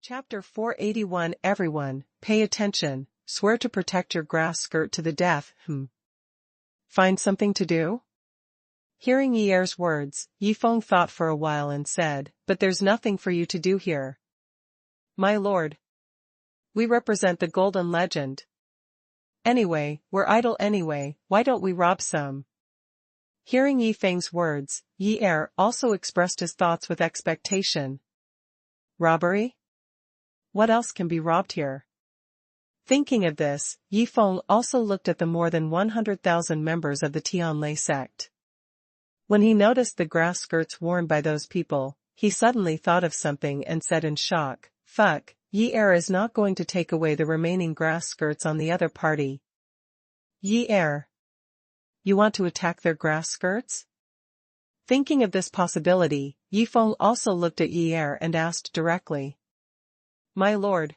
Chapter 481 Everyone, pay attention, swear to protect your grass skirt to the death. Find something to do? Hearing Yi Er's words, Yi Feng thought for a while and said, but there's nothing for you to do here. My lord. We represent the golden legend. Anyway, we're idle anyway, why don't we rob some? Hearing Yi Feng's words, Yi Er also expressed his thoughts with expectation. Robbery? What else can be robbed here? Thinking of this, Yi Feng also looked at the more than 100,000 members of the Tianhen sect. When he noticed the grass skirts worn by those people, he suddenly thought of something and said in shock, "Fuck, Yi Er is not going to take away the remaining grass skirts on the other party." Yi Er. You want to attack their grass skirts? Thinking of this possibility, Yi Feng also looked at Yi Er and asked directly. My lord.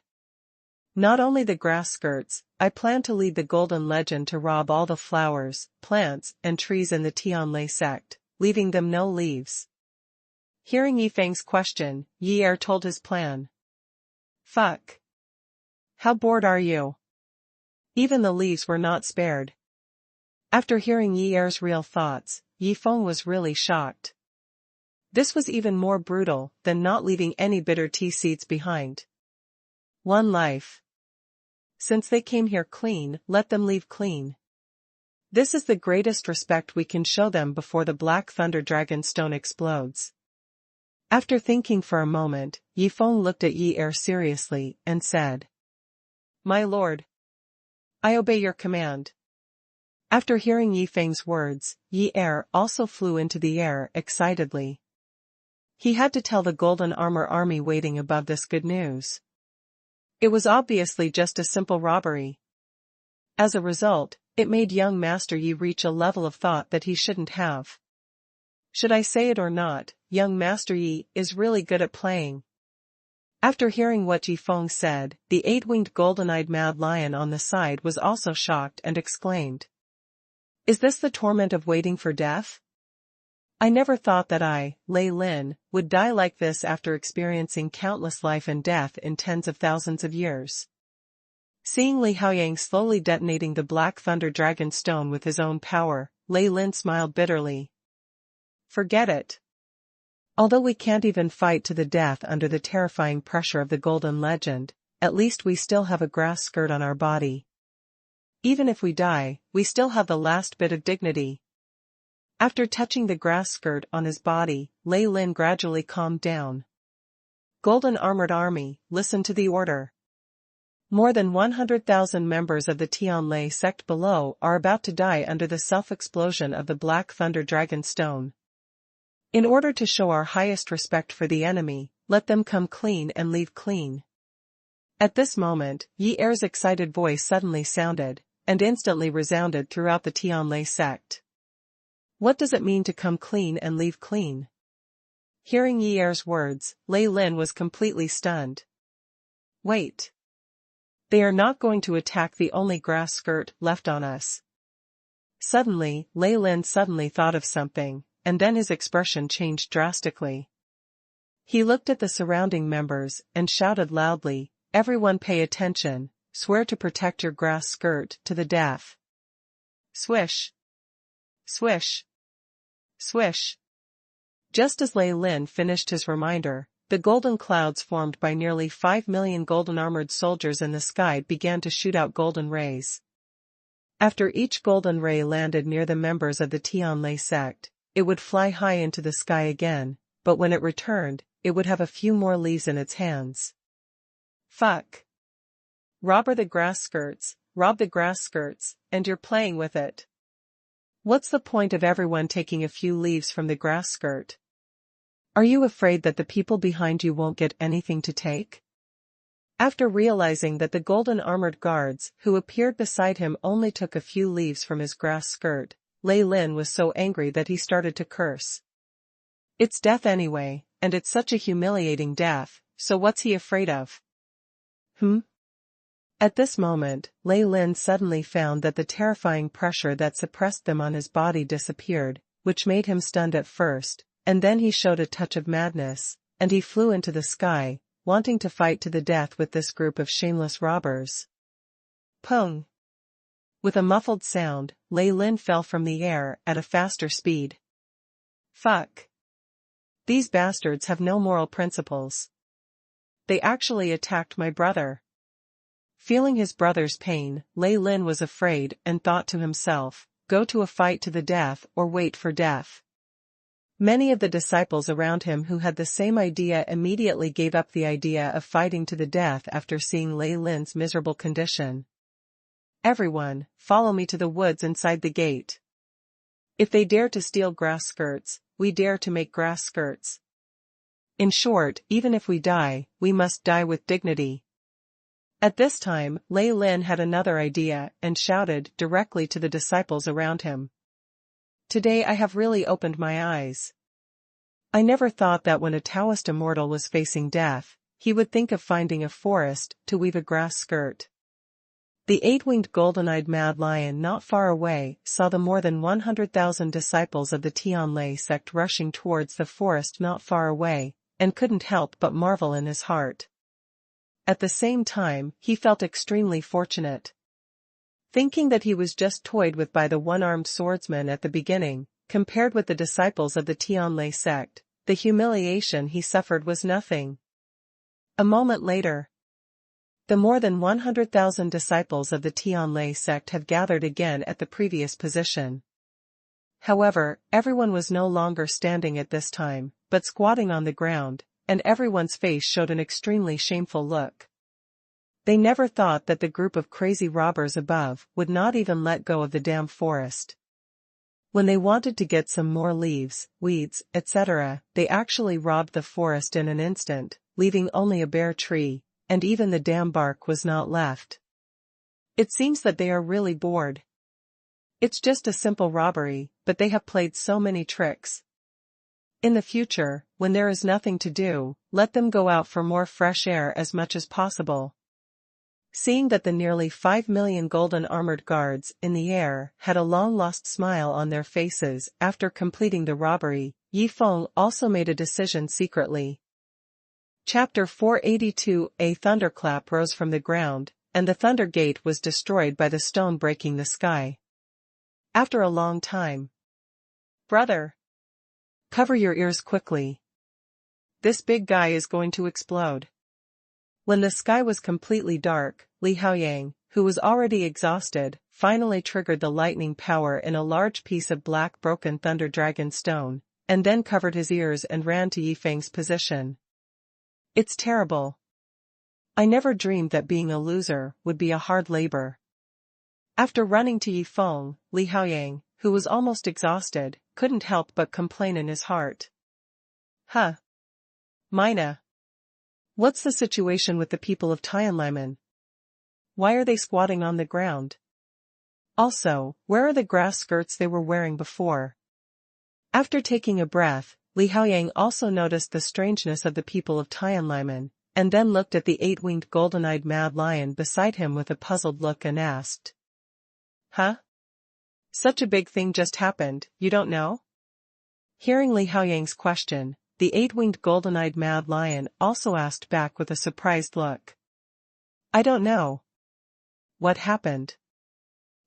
Not only the grass skirts, I plan to lead the golden legend to rob all the flowers, plants, and trees in the Tianhen sect, leaving them no leaves. Hearing Yi Feng's question, Yi Er told his plan. Fuck. How bored are you? Even the leaves were not spared. After hearing Yi Er's real thoughts, Yi Feng was really shocked. This was even more brutal than not leaving any bitter tea seeds behind. One life. Since they came here clean, let them leave clean. This is the greatest respect we can show them before the Black Thunder Dragon Stone explodes. After thinking for a moment, Yi Feng looked at Yi Er seriously and said. My lord. I obey your command. After hearing Yi Feng's words, Yi Er also flew into the air excitedly. He had to tell the Golden Armor Army waiting above this good news. It was obviously just a simple robbery. As a result, it made young Master Yi reach a level of thought that he shouldn't have. Should I say it or not, young Master Yi is really good at playing. After hearing what Yi Feng said, the eight-winged golden-eyed mad lion on the side was also shocked and exclaimed. Is this the torment of waiting for death? I never thought that I, Lei Lin, would die like this after experiencing countless life and death in tens of thousands of years. Seeing Li Haoyang slowly detonating the Black Thunder Dragon Stone with his own power, Lei Lin smiled bitterly. Forget it. Although we can't even fight to the death under the terrifying pressure of the Golden Legend, at least we still have a grass skirt on our body. Even if we die, we still have the last bit of dignity. After touching the grass skirt on his body, Lei Lin gradually calmed down. Golden Armored Army, listen to the order. More than 100,000 members of the Tianhen sect below are about to die under the self-explosion of the Black Thunder Dragon Stone. In order to show our highest respect for the enemy, let them come clean and leave clean. At this moment, Yi Er's excited voice suddenly sounded, and instantly resounded throughout the Tianhen sect. What does it mean to come clean and leave clean? Hearing Yi Er's words, Lei Lin was completely stunned. Wait. They are not going to attack the only grass skirt left on us. Suddenly, Lei Lin suddenly thought of something, and then his expression changed drastically. He looked at the surrounding members and shouted loudly, Everyone pay attention, swear to protect your grass skirt to the death. Swish. Swish. Swish. Just as Lei Lin finished his reminder, the golden clouds formed by nearly 5 million golden-armored soldiers in the sky began to shoot out golden rays. After each golden ray landed near the members of the Tianhen sect, it would fly high into the sky again, but when it returned, it would have a few more leaves in its hands. Fuck. Rob the grass skirts, and you're playing with it. What's the point of everyone taking a few leaves from the grass skirt? Are you afraid that the people behind you won't get anything to take? After realizing that the golden armored guards who appeared beside him only took a few leaves from his grass skirt, Lei Lin was so angry that he started to curse. It's death anyway, and it's such a humiliating death, so what's he afraid of? At this moment, Lei Lin suddenly found that the terrifying pressure that suppressed them on his body disappeared, which made him stunned at first, and then he showed a touch of madness, and he flew into the sky, wanting to fight to the death with this group of shameless robbers. Pung! With a muffled sound, Lei Lin fell from the air at a faster speed. Fuck! These bastards have no moral principles. They actually attacked my brother. Feeling his brother's pain, Lei Lin was afraid and thought to himself, go to a fight to the death or wait for death. Many of the disciples around him who had the same idea immediately gave up the idea of fighting to the death after seeing Lei Lin's miserable condition. Everyone, follow me to the woods inside the gate. If they dare to steal grass skirts, we dare to make grass skirts. In short, even if we die, we must die with dignity. At this time, Lei Lin had another idea and shouted directly to the disciples around him. Today I have really opened my eyes. I never thought that when a Taoist immortal was facing death, he would think of finding a forest to weave a grass skirt. The eight-winged golden-eyed mad lion not far away saw the more than 100,000 disciples of the Tianhen sect rushing towards the forest not far away, and couldn't help but marvel in his heart. At the same time, he felt extremely fortunate. Thinking that he was just toyed with by the one-armed swordsman at the beginning, compared with the disciples of the Tianhen sect, the humiliation he suffered was nothing. A moment later, the more than 100,000 disciples of the Tianhen sect had gathered again at the previous position. However, everyone was no longer standing at this time, but squatting on the ground, and everyone's face showed an extremely shameful look. They never thought that the group of crazy robbers above would not even let go of the damn forest. When they wanted to get some more leaves, weeds, etc., they actually robbed the forest in an instant, leaving only a bare tree, and even the damn bark was not left. It seems that they are really bored. It's just a simple robbery, but they have played so many tricks. In the future, when there is nothing to do, let them go out for more fresh air as much as possible. Seeing that the nearly 5 million golden armored guards in the air had a long-lost smile on their faces after completing the robbery, Yi Feng also made a decision secretly. Chapter 482. A thunderclap rose from the ground, and the thunder gate was destroyed by the stone breaking the sky. After a long time. Brother! Cover your ears quickly. This big guy is going to explode. When the sky was completely dark, Li Haoyang, who was already exhausted, finally triggered the lightning power in a large piece of black broken thunder dragon stone, and then covered his ears and ran to Yi Feng's position. It's terrible. I never dreamed that being a loser would be a hard labor. After running to Yi Feng, Li Haoyang, who was almost exhausted, couldn't help but complain in his heart. Huh. Mina. What's the situation with the people of Tianhen? Why are they squatting on the ground? Also, where are the grass skirts they were wearing before? After taking a breath, Li Haoyang also noticed the strangeness of the people of Tianhen, and then looked at the eight-winged golden-eyed mad lion beside him with a puzzled look and asked. Huh? Such a big thing just happened, you don't know? Hearing Li Haoyang's question, the eight-winged golden-eyed mad lion also asked back with a surprised look. I don't know. What happened?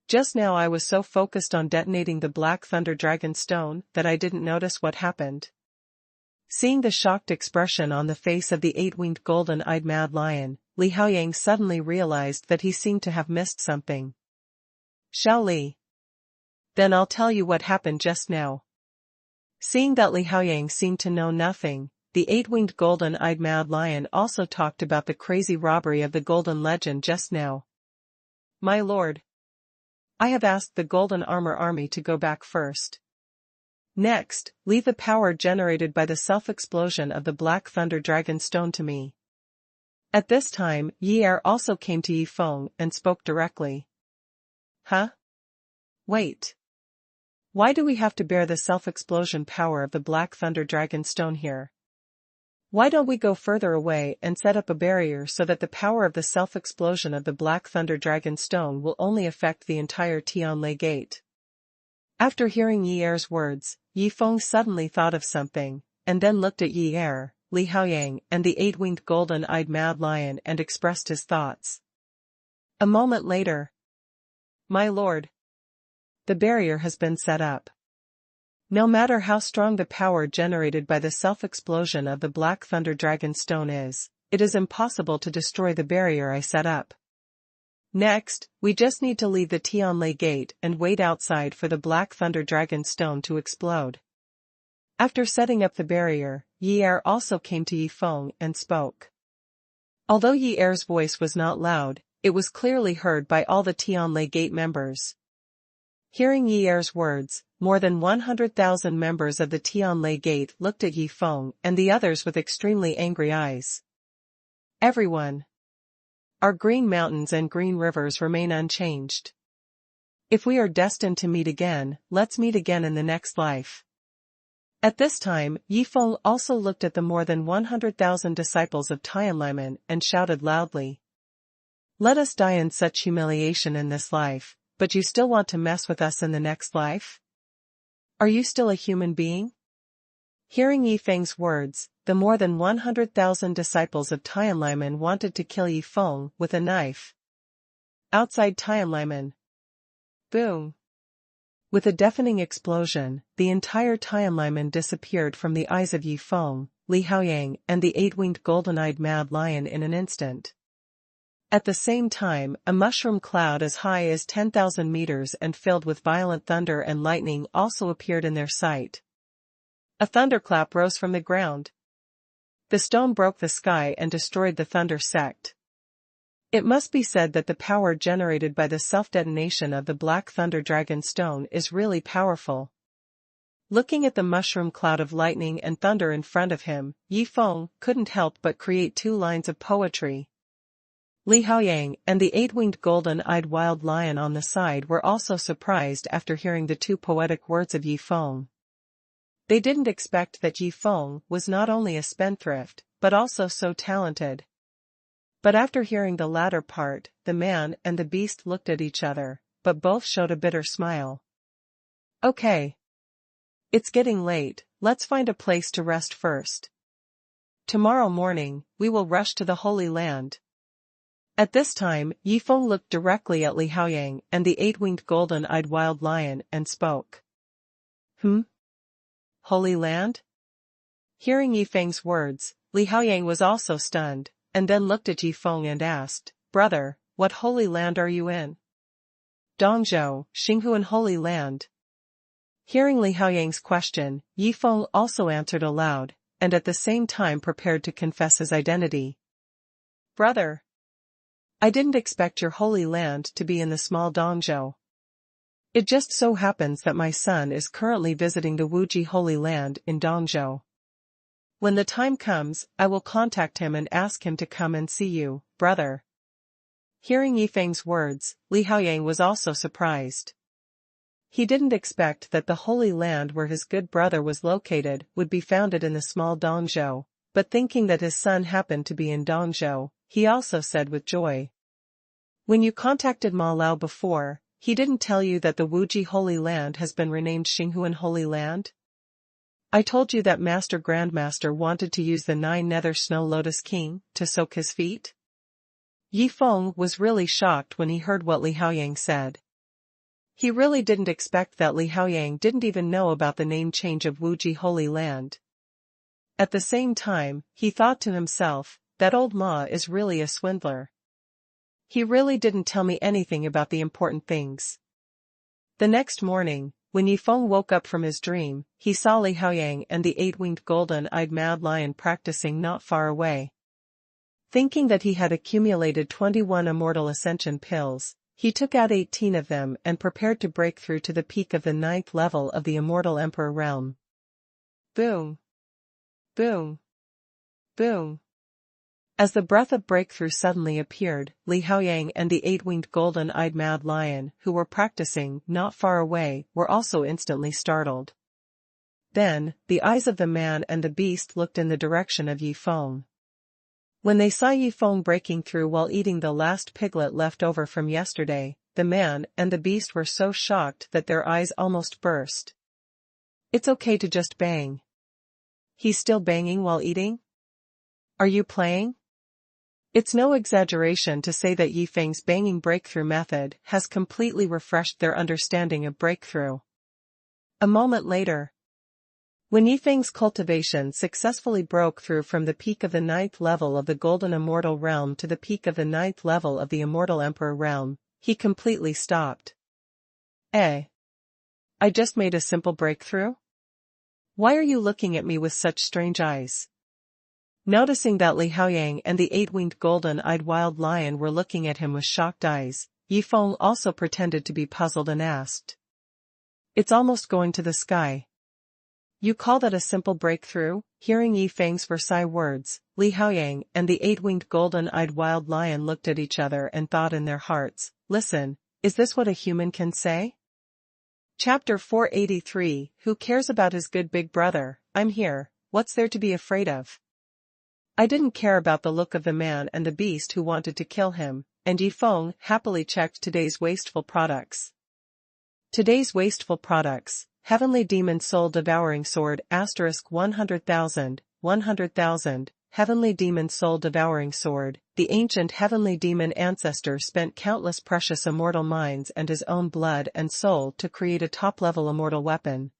Just now I was so focused on detonating the black thunder dragon stone that I didn't notice what happened. Seeing the shocked expression on the face of the eight-winged golden-eyed mad lion, Li Haoyang suddenly realized that he seemed to have missed something. Xiao Li. Then I'll tell you what happened just now. Seeing that Li Haoyang seemed to know nothing, the eight-winged golden-eyed mad lion also talked about the crazy robbery of the golden legend just now. My lord. I have asked the Golden Armor Army to go back first. Next, leave the power generated by the self-explosion of the Black Thunder Dragon Stone to me. At this time, Yi Er also came to Yi Feng and spoke directly. Huh? Wait. Why do we have to bear the self-explosion power of the Black Thunder Dragon Stone here? Why don't we go further away and set up a barrier so that the power of the self-explosion of the Black Thunder Dragon Stone will only affect the entire Tianhen Gate? After hearing Yi Er's words, Yi Feng suddenly thought of something, and then looked at Yi Er, Li Haoyang and the eight-winged golden-eyed mad lion and expressed his thoughts. A moment later. My lord. The barrier has been set up. No matter how strong the power generated by the self-explosion of the Black Thunder Dragon Stone is, it is impossible to destroy the barrier I set up. Next, we just need to leave the Tianhen gate and wait outside for the Black Thunder Dragon Stone to explode. After setting up the barrier, Yi Er also came to Yi Feng and spoke. Although Yi Er's voice was not loud, it was clearly heard by all the Tianhen gate members. Hearing Yi Er's words, more than 100,000 members of the Tianhen gate looked at Yi Feng and the others with extremely angry eyes. Everyone. Our green mountains and green rivers remain unchanged. If we are destined to meet again, let's meet again in the next life. At this time, Yi Feng also looked at the more than 100,000 disciples of Tianhen and shouted loudly. Let us die in such humiliation in this life, but you still want to mess with us in the next life? Are you still a human being? Hearing Yi Feng's words, the more than 100,000 disciples of Tianhen wanted to kill Yi Feng with a knife. Outside Tianhen. Boom. With a deafening explosion, the entire Tianhen disappeared from the eyes of Yi Feng, Li Haoyang and the eight-winged golden-eyed mad lion in an instant. At the same time, a mushroom cloud as high as 10,000 meters and filled with violent thunder and lightning also appeared in their sight. A thunderclap rose from the ground. The stone broke the sky and destroyed the thunder sect. It must be said that the power generated by the self-detonation of the Black Thunder Dragon Stone is really powerful. Looking at the mushroom cloud of lightning and thunder in front of him, Yi Feng couldn't help but create two lines of poetry. Li Haoyang and the eight-winged golden-eyed wild lion on the side were also surprised after hearing the two poetic words of Yi Feng. They didn't expect that Yi Feng was not only a spendthrift, but also so talented. But after hearing the latter part, the man and the beast looked at each other, but both showed a bitter smile. Okay. It's getting late, let's find a place to rest first. Tomorrow morning, we will rush to the Holy Land. At this time, Yi Feng looked directly at Li Haoyang and the eight-winged golden-eyed wild lion and spoke. Holy Land? Hearing Yi Feng's words, Li Haoyang was also stunned, and then looked at Yi Feng and asked, Brother, what Holy Land are you in? Dongzhou, Xinghuan Holy Land. Hearing Li Haoyang's question, Yi Feng also answered aloud, and at the same time prepared to confess his identity. Brother. I didn't expect your Holy Land to be in the small Dongzhou. It just so happens that my son is currently visiting the Wuji Holy Land in Dongzhou. When the time comes, I will contact him and ask him to come and see you, brother. Hearing Yi Feng's words, Li Haoyang was also surprised. He didn't expect that the Holy Land where his good brother was located would be founded in the small Dongzhou, but thinking that his son happened to be in Dongzhou, he also said with joy. When you contacted Ma Lao before, he didn't tell you that the Wuji Holy Land has been renamed Xinghuan Holy Land? I told you that Master Grandmaster wanted to use the 9 Nether Snow Lotus King to soak his feet? Yi Feng was really shocked when he heard what Li Haoyang said. He really didn't expect that Li Haoyang didn't even know about the name change of Wuji Holy Land. At the same time, he thought to himself, that old Ma is really a swindler. He really didn't tell me anything about the important things. The next morning, when Yi Feng woke up from his dream, he saw Li Haoyang and the eight-winged golden-eyed mad lion practicing not far away. Thinking that he had accumulated 21 immortal ascension pills, he took out 18 of them and prepared to break through to the peak of the 9th level of the immortal emperor realm. Boom! Boom! Boom! As the breath of breakthrough suddenly appeared, Li Haoyang and the eight-winged golden-eyed mad lion, who were practicing not far away, were also instantly startled. Then, the eyes of the man and the beast looked in the direction of Yi Feng. When they saw Yi Feng breaking through while eating the last piglet left over from yesterday, the man and the beast were so shocked that their eyes almost burst. It's okay to just bang. He's still banging while eating? Are you playing? It's no exaggeration to say that Yifeng's banging breakthrough method has completely refreshed their understanding of breakthrough. A moment later, when Yifeng's cultivation successfully broke through from the peak of the 9th level of the Golden Immortal Realm to the peak of the 9th level of the Immortal Emperor Realm, he completely stopped. I just made a simple breakthrough? Why are you looking at me with such strange eyes? Noticing that Li Haoyang and the 8-winged golden-eyed wild lion were looking at him with shocked eyes, Yifeng also pretended to be puzzled and asked. It's almost going to the sky. You call that a simple breakthrough? Hearing Yifeng's Versailles words, Li Haoyang and the 8-winged golden-eyed wild lion looked at each other and thought in their hearts, listen, is this what a human can say? Chapter 483, Who cares about his good big brother? I'm here, what's there to be afraid of? I didn't care about the look of the man and the beast who wanted to kill him, and Yifeng happily checked today's wasteful products. Today's wasteful products: Heavenly Demon Soul Devouring Sword *100,000, 100,000, Heavenly Demon Soul Devouring Sword. The ancient heavenly demon ancestor spent countless precious immortal minds and his own blood and soul to create a top-level immortal weapon.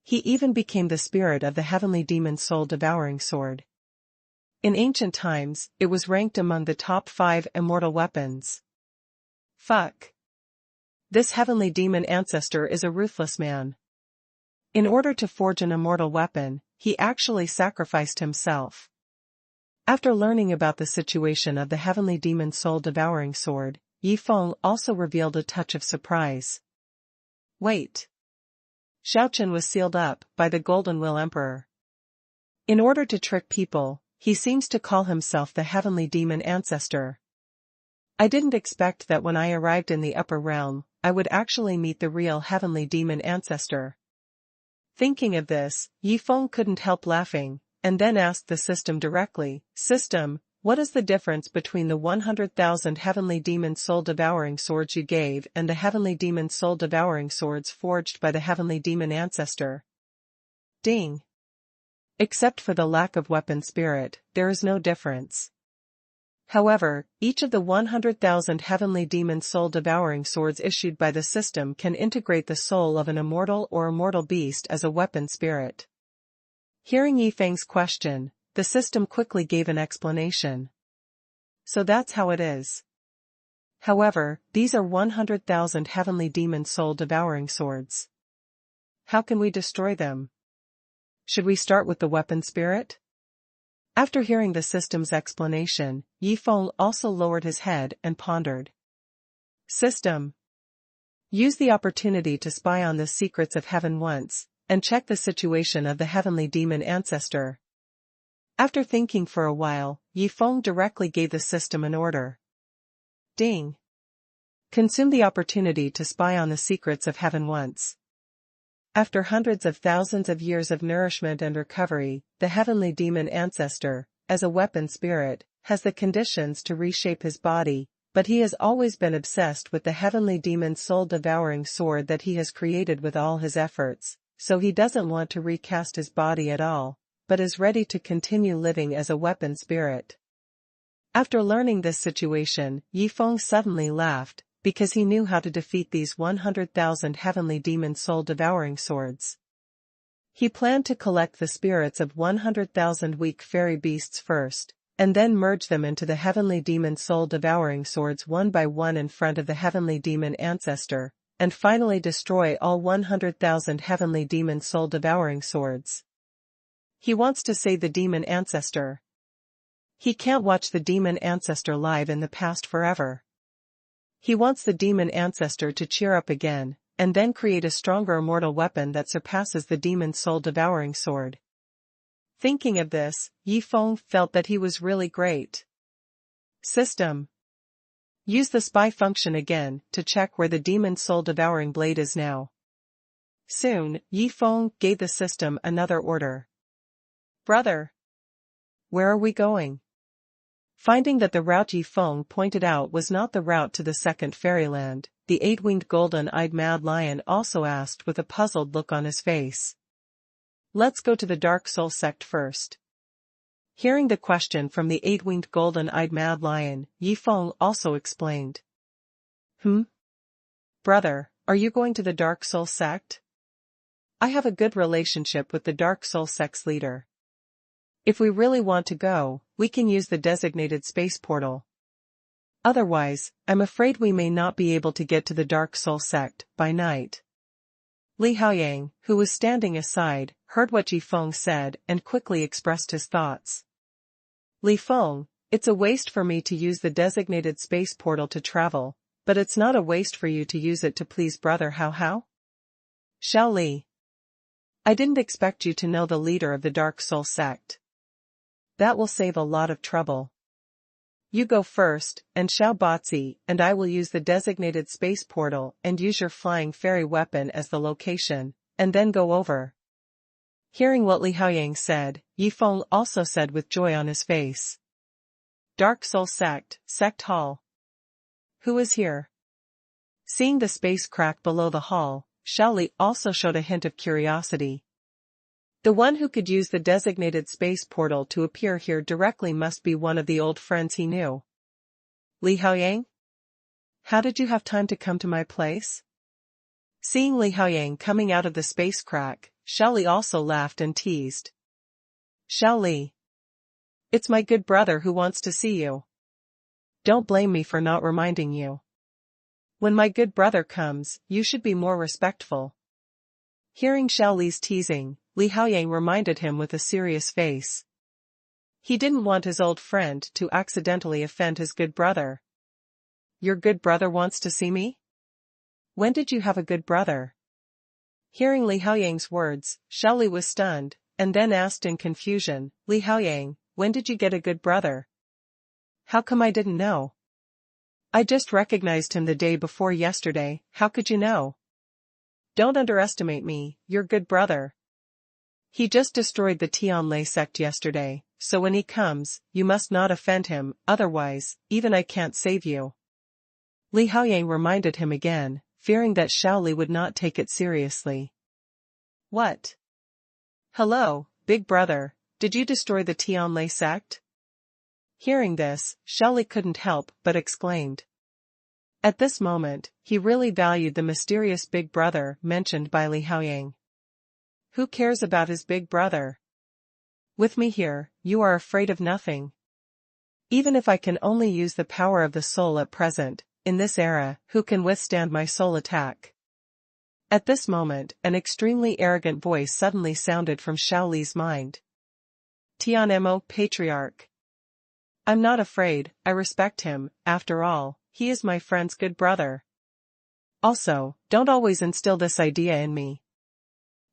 He even became the spirit of the heavenly demon soul devouring sword. In ancient times, it was ranked among the top 5 immortal weapons. Fuck. This heavenly demon ancestor is a ruthless man. In order to forge an immortal weapon, he actually sacrificed himself. After learning about the situation of the heavenly demon soul devouring sword, Yifeng also revealed a touch of surprise. Wait. Xiaochen was sealed up by the Golden Will Emperor. In order to trick people, he seems to call himself the heavenly demon ancestor. I didn't expect that when I arrived in the upper realm, I would actually meet the real heavenly demon ancestor. Thinking of this, Yifeng couldn't help laughing, and then asked the system directly, System, what is the difference between the 100,000 heavenly demon soul devouring swords you gave and the heavenly demon soul devouring swords forged by the heavenly demon ancestor? Ding. Except for the lack of weapon spirit, there is no difference. However, each of the 100,000 heavenly demon soul devouring swords issued by the system can integrate the soul of an immortal or immortal beast as a weapon spirit. Hearing Yifeng's question, the system quickly gave an explanation. So that's how it is. However, these are 100,000 heavenly demon soul devouring swords. How can we destroy them? Should we start with the weapon spirit? After hearing the system's explanation, Yifeng also lowered his head and pondered. System. Use the opportunity to spy on the secrets of heaven once, and check the situation of the heavenly demon ancestor. After thinking for a while, Yifeng directly gave the system an order. Ding. Consume the opportunity to spy on the secrets of heaven once. After hundreds of thousands of years of nourishment and recovery, the heavenly demon ancestor, as a weapon spirit, has the conditions to reshape his body, but he has always been obsessed with the heavenly demon soul devouring sword that he has created with all his efforts, so he doesn't want to recast his body at all, but is ready to continue living as a weapon spirit. After learning this situation, Yifeng suddenly laughed, because he knew how to defeat these 100,000 heavenly demon soul devouring swords. He planned to collect the spirits of 100,000 weak fairy beasts first, and then merge them into the heavenly demon soul devouring swords one by one in front of the heavenly demon ancestor, and finally destroy all 100,000 heavenly demon soul devouring swords. He wants to save the demon ancestor. He can't watch the demon ancestor live in the past forever. He wants the demon ancestor to cheer up again, and then create a stronger immortal weapon that surpasses the demon soul devouring sword. Thinking of this, Yifeng felt that he was really great. System. Use the spy function again to check where the demon soul devouring blade is now. Soon, Yifeng gave the system another order. Brother. Where are we going? Finding that the route Yifeng pointed out was not the route to the second fairyland, the 8-winged golden-eyed mad lion also asked with a puzzled look on his face. Let's go to the Dark Soul sect first. Hearing the question from the eight-winged golden-eyed mad lion, Yifeng also explained. Brother, are you going to the Dark Soul sect? I have a good relationship with the Dark Soul sect's leader. If we really want to go, we can use the designated space portal. Otherwise, I'm afraid we may not be able to get to the Dark Soul sect by night. Li Haoyang, who was standing aside, heard what Yifeng said and quickly expressed his thoughts. Li Feng, it's a waste for me to use the designated space portal to travel, but it's not a waste for you to use it to please brother Hao. Xiao Li. I didn't expect you to know the leader of the Dark Soul sect. That will save a lot of trouble. You go first, and Xiao Baozi and I will use the designated space portal and use your flying fairy weapon as the location, and then go over. Hearing what Li Haoyang said, Yifeng also said with joy on his face. Dark Soul Sect, Sect Hall. Who is here? Seeing the space crack below the hall, Xiao Li also showed a hint of curiosity. The one who could use the designated space portal to appear here directly must be one of the old friends he knew. Li Haoyang? How did you have time to come to my place? Seeing Li Haoyang coming out of the space crack, Xiao Li also laughed and teased. Xiao Li. It's my good brother who wants to see you. Don't blame me for not reminding you. When my good brother comes, you should be more respectful. Hearing Xiao Li's teasing, Li Haoyang reminded him with a serious face. He didn't want his old friend to accidentally offend his good brother. Your good brother wants to see me? When did you have a good brother? Hearing Li Haoyang's words, Xiao Li was stunned, and then asked in confusion, Li Haoyang, when did you get a good brother? How come I didn't know? I just recognized him the day before yesterday, how could you know? Don't underestimate me, your good brother. He just destroyed the Tianhen sect yesterday, so when he comes, you must not offend him, otherwise, even I can't save you. Li Haoyang reminded him again, fearing that Xiao Li would not take it seriously. What? Hello, big brother, did you destroy the Tianhen sect? Hearing this, Xiao Li couldn't help but exclaimed. At this moment, he really valued the mysterious big brother mentioned by Li Haoyang. Who cares about his big brother? With me here, you are afraid of nothing. Even if I can only use the power of the soul at present, in this era, who can withstand my soul attack? At this moment, an extremely arrogant voice suddenly sounded from Xiao Li's mind. Tianhen Patriarch. I'm not afraid, I respect him, after all, he is my friend's good brother. Also, don't always instill this idea in me.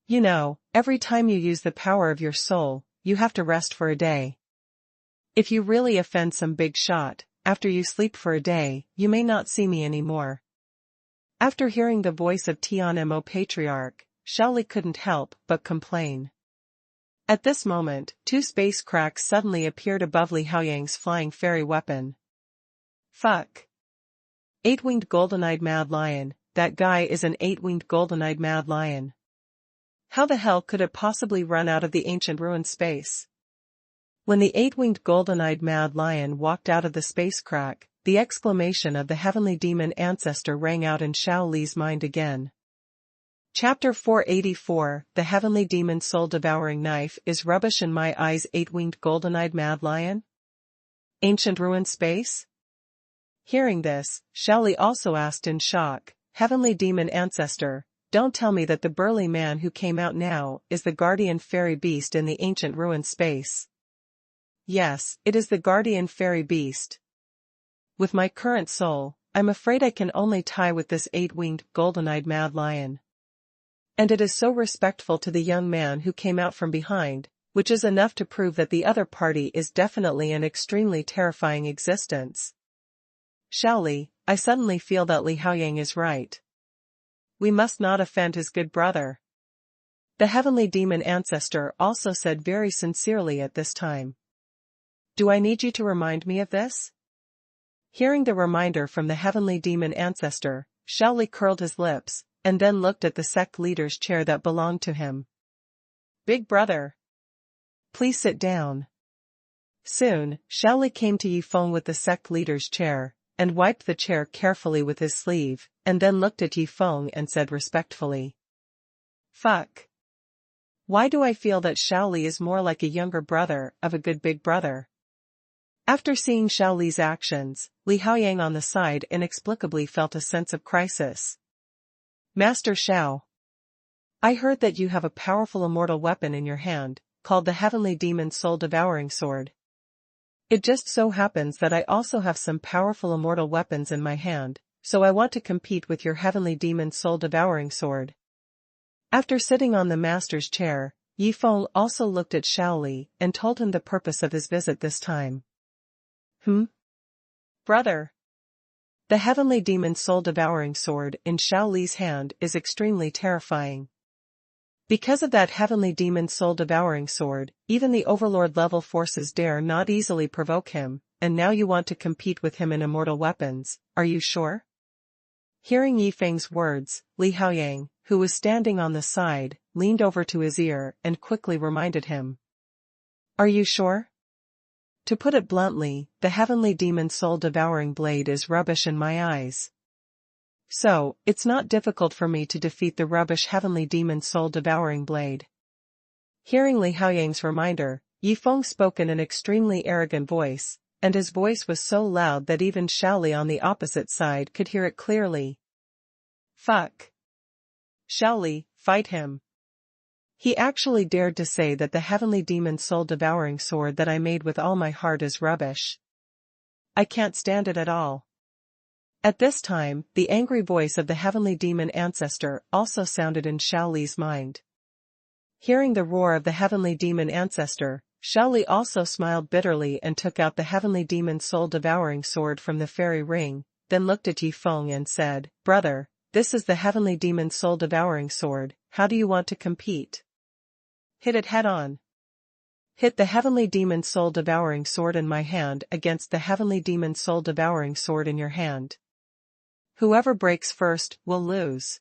You know, every time you use the power of your soul, you have to rest for a day. If you really offend some big shot, after you sleep for a day, you may not see me anymore. After hearing the voice of Tianhen Patriarch, Xiao Li couldn't help but complain. At this moment, two space cracks suddenly appeared above Li Haoyang's flying fairy weapon. Fuck. Eight-winged golden-eyed mad lion, that guy is an eight-winged golden-eyed mad lion. How the hell could it possibly run out of the ancient ruined space? When the eight-winged golden-eyed mad lion walked out of the space crack, the exclamation of the heavenly demon ancestor rang out in Xiao Li's mind again. Chapter 484, The Heavenly Demon Soul-Devouring Knife is Rubbish in My Eyes. Eight-winged golden-eyed mad lion? Ancient ruined space? Hearing this, Xiao Li also asked in shock, Heavenly demon ancestor, don't tell me that the burly man who came out now is the guardian fairy beast in the ancient ruined space. Yes, it is the guardian fairy beast. With my current soul, I'm afraid I can only tie with this eight-winged, golden-eyed mad lion. And it is so respectful to the young man who came out from behind, which is enough to prove that the other party is definitely an extremely terrifying existence. Xiao Li, I suddenly feel that Li Haoyang is right. We must not offend his good brother. The heavenly demon ancestor also said very sincerely at this time. Do I need you to remind me of this? Hearing the reminder from the heavenly demon ancestor, Xiao Li curled his lips, and then looked at the sect leader's chair that belonged to him. Big brother. Please sit down. Soon, Shaoli came to Yifeng with the sect leader's chair, and wiped the chair carefully with his sleeve, and then looked at Yifeng and said respectfully, "Fuck. Why do I feel that Shaoli is more like a younger brother of a good big brother?" After seeing Shaoli's actions, Li Haoyang on the side inexplicably felt a sense of crisis. "Master Shao. I heard that you have a powerful immortal weapon in your hand, called the Heavenly Demon Soul Devouring Sword. It just so happens that I also have some powerful immortal weapons in my hand, so I want to compete with your Heavenly Demon Soul Devouring Sword." After sitting on the master's chair, Yifeng also looked at Shaoli and told him the purpose of his visit this time. Brother. The Heavenly Demon Soul Devouring Sword in Shaoli's hand is extremely terrifying. Because of that Heavenly Demon Soul Devouring Sword, even the Overlord-level forces dare not easily provoke him, and now you want to compete with him in immortal weapons, are you sure? Hearing Yifeng's words, Li Haoyang, who was standing on the side, leaned over to his ear and quickly reminded him. "Are you sure? To put it bluntly, the Heavenly Demon Soul Devouring Blade is rubbish in my eyes. So, it's not difficult for me to defeat the rubbish Heavenly Demon Soul Devouring Blade." Hearing Li Haoyang's reminder, Yifeng spoke in an extremely arrogant voice, and his voice was so loud that even Shaoli on the opposite side could hear it clearly. "Fuck. Shaoli, fight him." He actually dared to say that the Heavenly Demon Soul Devouring Sword that I made with all my heart is rubbish. I can't stand it at all. At this time, the angry voice of the Heavenly Demon Ancestor also sounded in Shaoli's mind. Hearing the roar of the Heavenly Demon Ancestor, Shaoli also smiled bitterly and took out the Heavenly Demon Soul Devouring Sword from the fairy ring, then looked at Yifeng and said, "Brother, this is the Heavenly Demon Soul Devouring Sword, how do you want to compete? Hit it head on. Hit the Heavenly Demon Soul Devouring Sword in my hand against the Heavenly Demon Soul Devouring Sword in your hand. Whoever breaks first will lose."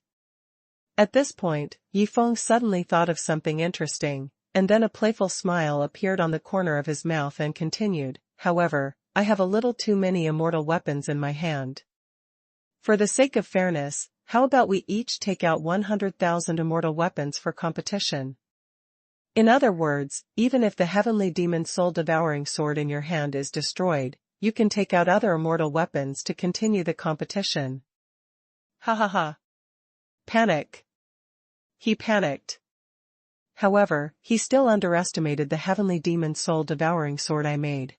At this point, Yifeng suddenly thought of something interesting, and then a playful smile appeared on the corner of his mouth and continued, "However, I have a little too many immortal weapons in my hand. For the sake of fairness, how about we each take out 100,000 immortal weapons for competition? In other words, even if the Heavenly Demon Soul Devouring Sword in your hand is destroyed, you can take out other immortal weapons to continue the competition." Ha ha ha. Panic. He panicked. However, he still underestimated the Heavenly Demon Soul Devouring Sword I made.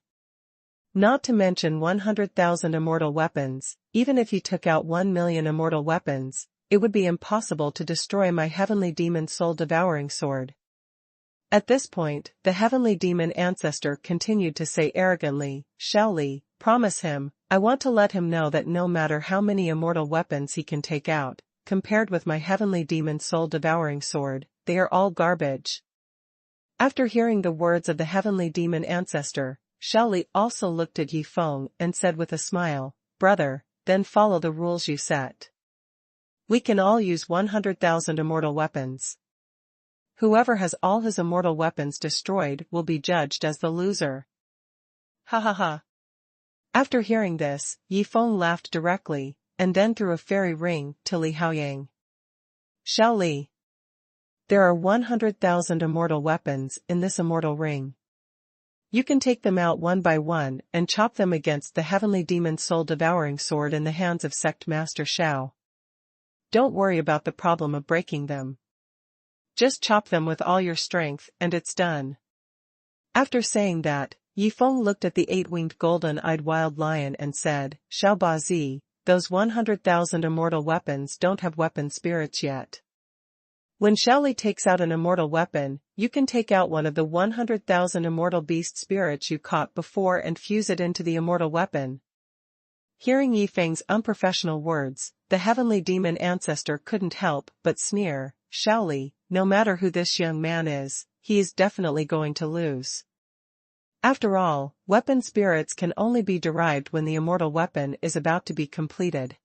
Not to mention 100,000 immortal weapons, even if he took out 1,000,000 immortal weapons, it would be impossible to destroy my Heavenly Demon Soul Devouring Sword. At this point, the Heavenly Demon Ancestor continued to say arrogantly, "Shaoli, promise him, I want to let him know that no matter how many immortal weapons he can take out, compared with my Heavenly Demon Soul Devouring Sword, they are all garbage." After hearing the words of the Heavenly Demon Ancestor, Shaoli also looked at Yifeng and said with a smile, "Brother, then follow the rules you set. We can all use 100,000 immortal weapons. Whoever has all his immortal weapons destroyed will be judged as the loser." Ha ha ha. After hearing this, Yifeng laughed directly, and then threw a fairy ring to Li Haoyang. "Shaoli. There are 100,000 immortal weapons in this immortal ring. You can take them out one by one and chop them against the Heavenly Demon Soul Devouring Sword in the hands of Sect Master Shao. Don't worry about the problem of breaking them. Just chop them with all your strength and it's done." After saying that, Yifeng looked at the 8-winged golden-eyed wild lion and said, "Shao Bazi, those 100,000 immortal weapons don't have weapon spirits yet. When Shaoli takes out an immortal weapon, you can take out one of the 100,000 immortal beast spirits you caught before and fuse it into the immortal weapon." Hearing Yifeng's unprofessional words, the Heavenly Demon Ancestor couldn't help but sneer, "Shaoli, no matter who this young man is, he is definitely going to lose. After all, weapon spirits can only be derived when the immortal weapon is about to be completed.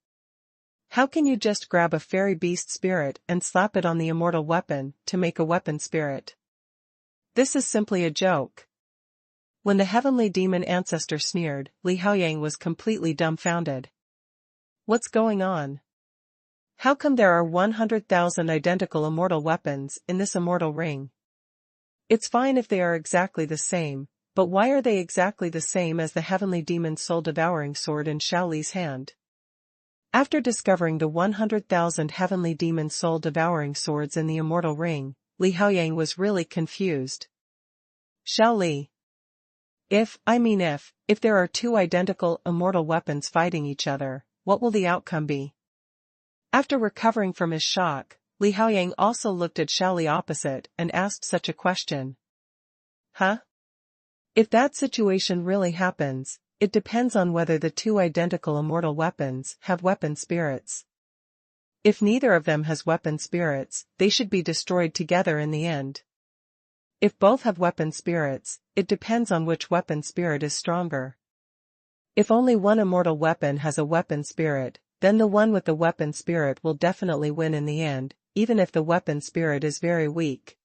How can you just grab a fairy beast spirit and slap it on the immortal weapon to make a weapon spirit? This is simply a joke." When the heavenly demon ancestor sneered, Li Haoyang was completely dumbfounded. What's going on? How come there are 100,000 identical immortal weapons in this immortal ring? It's fine if they are exactly the same, but why are they exactly the same as the heavenly demon's soul-devouring sword in Xiao Li's hand? After discovering the 100,000 heavenly demon soul-devouring swords in the immortal ring, Li Haoyang was really confused. Xiao Li. If there are two identical immortal weapons fighting each other, what will the outcome be? After recovering from his shock, Li Haoyang also looked at Xiao Li opposite and asked such a question. Huh? If that situation really happens, it depends on whether the two identical immortal weapons have weapon spirits. If neither of them has weapon spirits, they should be destroyed together in the end. If both have weapon spirits, it depends on which weapon spirit is stronger. If only one immortal weapon has a weapon spirit, then the one with the weapon spirit will definitely win in the end, even if the weapon spirit is very weak.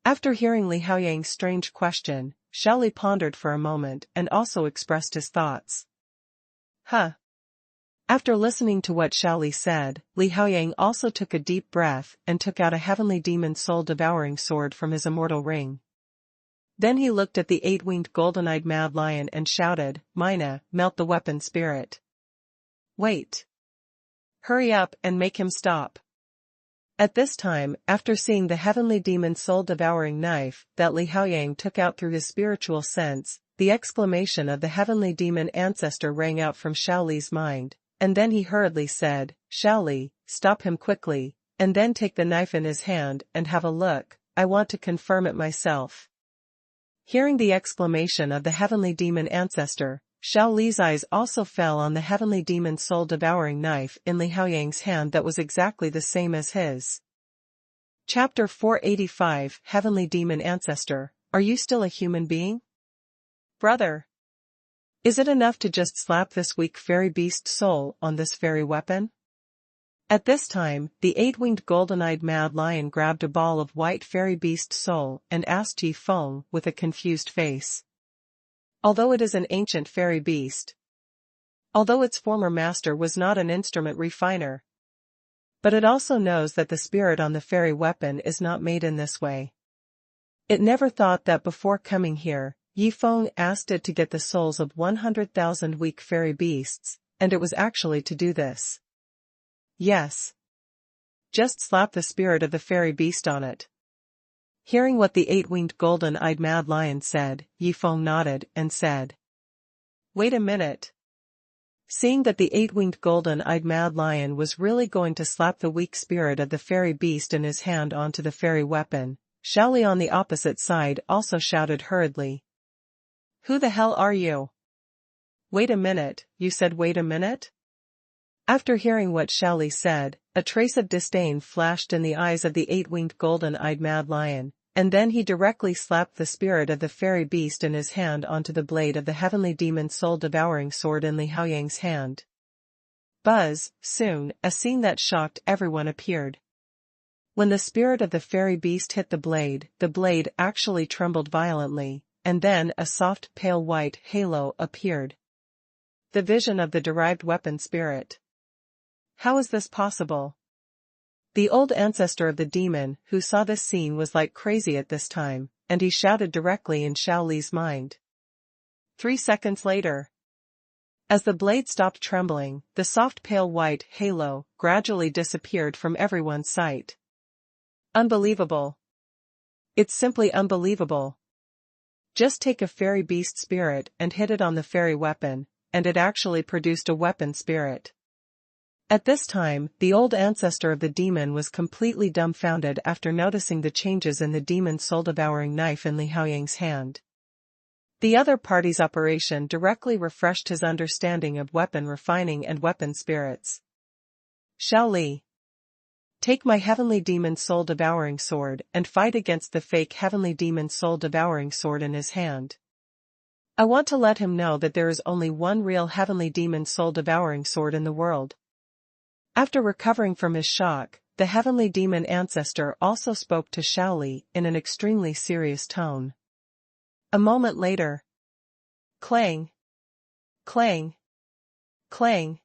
After hearing Li Haoyang's strange question, Xiao Li pondered for a moment and also expressed his thoughts. Huh. After listening to what Xiao Li said, Li Haoyang also took a deep breath and took out a heavenly demon soul-devouring sword from his immortal ring. Then he looked at the eight-winged golden-eyed mad lion and shouted, Mina, melt the weapon spirit. Wait. Hurry up and make him stop. At this time, after seeing the heavenly demon soul-devouring knife that Li Haoyang took out through his spiritual sense, the exclamation of the heavenly demon ancestor rang out from Xiao Li's mind. And then he hurriedly said, Xiao Li, stop him quickly, and then take the knife in his hand and have a look, I want to confirm it myself. Hearing the exclamation of the heavenly demon ancestor, Xiao Li's eyes also fell on the heavenly demon soul-devouring knife in Li Haoyang's hand that was exactly the same as his. Chapter 485 Heavenly Demon Ancestor, are you still a human being? Brother. Is it enough to just slap this weak fairy beast soul on this fairy weapon? At this time, the eight-winged golden-eyed mad lion grabbed a ball of white fairy beast soul and asked Ji Feng with a confused face. Although it is an ancient fairy beast. Although its former master was not an instrument refiner. But it also knows that the spirit on the fairy weapon is not made in this way. It never thought that before coming here, Yi Feng asked it to get the souls of 100,000 weak fairy beasts, and it was actually to do this. Yes. Just slap the spirit of the fairy beast on it. Hearing what the eight-winged golden-eyed mad lion said, Yi Feng nodded and said. Wait a minute. Seeing that the eight-winged golden-eyed mad lion was really going to slap the weak spirit of the fairy beast in his hand onto the fairy weapon, Xiao Li on the opposite side also shouted hurriedly. Who the hell are you? Wait a minute, you said wait a minute? After hearing what Xiao Li said, a trace of disdain flashed in the eyes of the eight-winged golden-eyed mad lion, and then he directly slapped the spirit of the fairy beast in his hand onto the blade of the heavenly demon soul-devouring sword in Li Haoyang's hand. Buzz, soon, a scene that shocked everyone appeared. When the spirit of the fairy beast hit the blade actually trembled violently, and then a soft pale white halo appeared. The vision of the derived weapon spirit. How is this possible? The old ancestor of the demon who saw this scene was like crazy at this time, and he shouted directly in Xiao Li's mind. 3 seconds later. As the blade stopped trembling, the soft pale white halo gradually disappeared from everyone's sight. Unbelievable. It's simply unbelievable. Just take a fairy beast spirit and hit it on the fairy weapon, and it actually produced a weapon spirit. At this time, the old ancestor of the demon was completely dumbfounded after noticing the changes in the demon's soul-devouring knife in Li Haoyang's hand. The other party's operation directly refreshed his understanding of weapon refining and weapon spirits. Xiao Li. Take my heavenly demon soul-devouring sword and fight against the fake heavenly demon soul-devouring sword in his hand. I want to let him know that there is only one real heavenly demon soul-devouring sword in the world. After recovering from his shock, the heavenly demon ancestor also spoke to Xiao Li in an extremely serious tone. A moment later. Clang. Clang. Clang.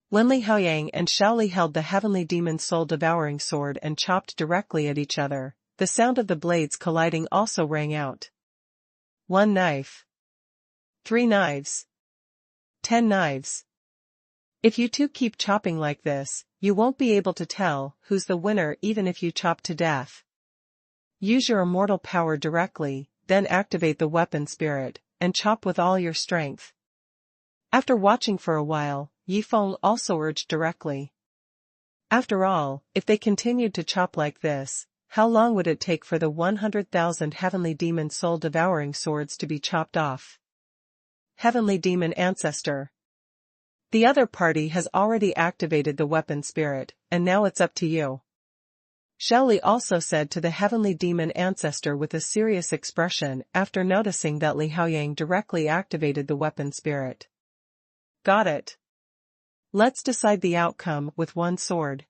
When Li Haoyang and Xiao Li held the heavenly demon soul-devouring sword and chopped directly at each other, the sound of the blades colliding also rang out. 1 knife. 3 knives. 10 knives. If you two keep chopping like this, you won't be able to tell who's the winner even if you chop to death. Use your immortal power directly, then activate the weapon spirit, and chop with all your strength. After watching for a while, Yifeng also urged directly. After all, if they continued to chop like this, how long would it take for the 100,000 heavenly demon soul-devouring swords to be chopped off? Heavenly demon ancestor. The other party has already activated the weapon spirit, and now it's up to you. Xiao Li also said to the heavenly demon ancestor with a serious expression after noticing that Li Haoyang directly activated the weapon spirit. Got it. Let's decide the outcome with one sword.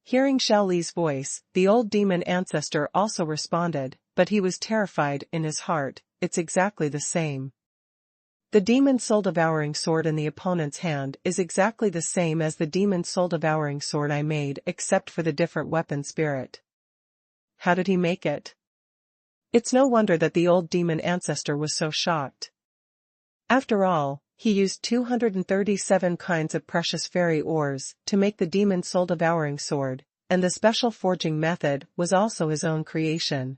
Hearing Xiao Li's voice, the old demon ancestor also responded, but he was terrified in his heart. It's exactly the same. The demon soul-devouring sword in the opponent's hand is exactly the same as the demon soul-devouring sword I made except for the different weapon spirit. How did he make it? It's no wonder that the old demon ancestor was so shocked. After all, he used 237 kinds of precious fairy ores to make the demon soul-devouring sword, and the special forging method was also his own creation.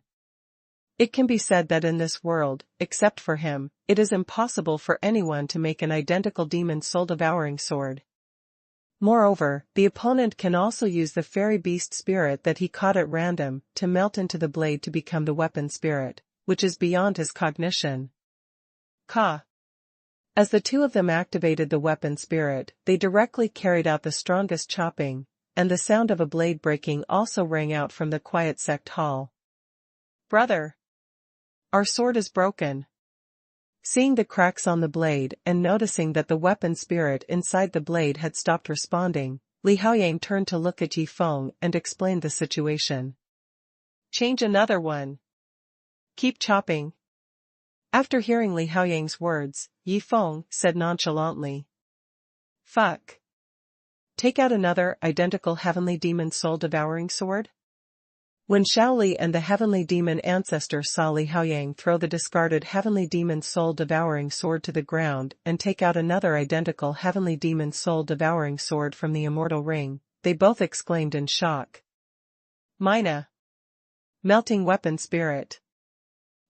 It can be said that in this world, except for him, it is impossible for anyone to make an identical demon soul-devouring sword. Moreover, the opponent can also use the fairy beast spirit that he caught at random to melt into the blade to become the weapon spirit, which is beyond his cognition. Ka. As the two of them activated the weapon spirit, they directly carried out the strongest chopping, and the sound of a blade breaking also rang out from the quiet sect hall. Brother! Our sword is broken. Seeing the cracks on the blade and noticing that the weapon spirit inside the blade had stopped responding, Li Haoyang turned to look at Yifeng and explained the situation. Change another one. Keep chopping. After hearing Li Haoyang's words, Yifeng said nonchalantly. Fuck. Take out another identical heavenly demon soul-devouring sword? When Xiao Li and the heavenly demon ancestor saw Li Haoyang throw the discarded heavenly demon soul-devouring sword to the ground and take out another identical heavenly demon soul-devouring sword from the immortal ring, they both exclaimed in shock. Mina. Melting weapon spirit.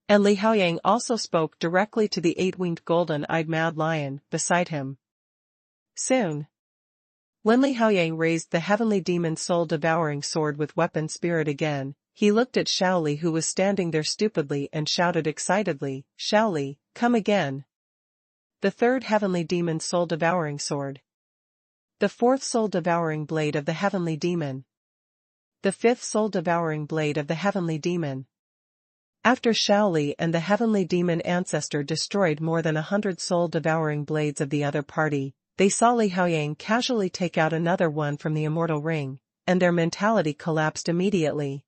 And Li Haoyang also spoke directly to the 8-winged golden-eyed mad lion beside him. Soon. When Li Haoyang raised the heavenly demon soul-devouring sword with weapon spirit again, he looked at Xiao Li who was standing there stupidly and shouted excitedly, Xiao Li, come again. The third heavenly demon soul-devouring sword. The fourth soul-devouring blade of the heavenly demon. The fifth soul-devouring blade of the heavenly demon. After Xiao Li and the heavenly demon ancestor destroyed more than 100 soul-devouring blades of the other party, they saw Li Haoyang casually take out another one from the immortal ring, and their mentality collapsed immediately.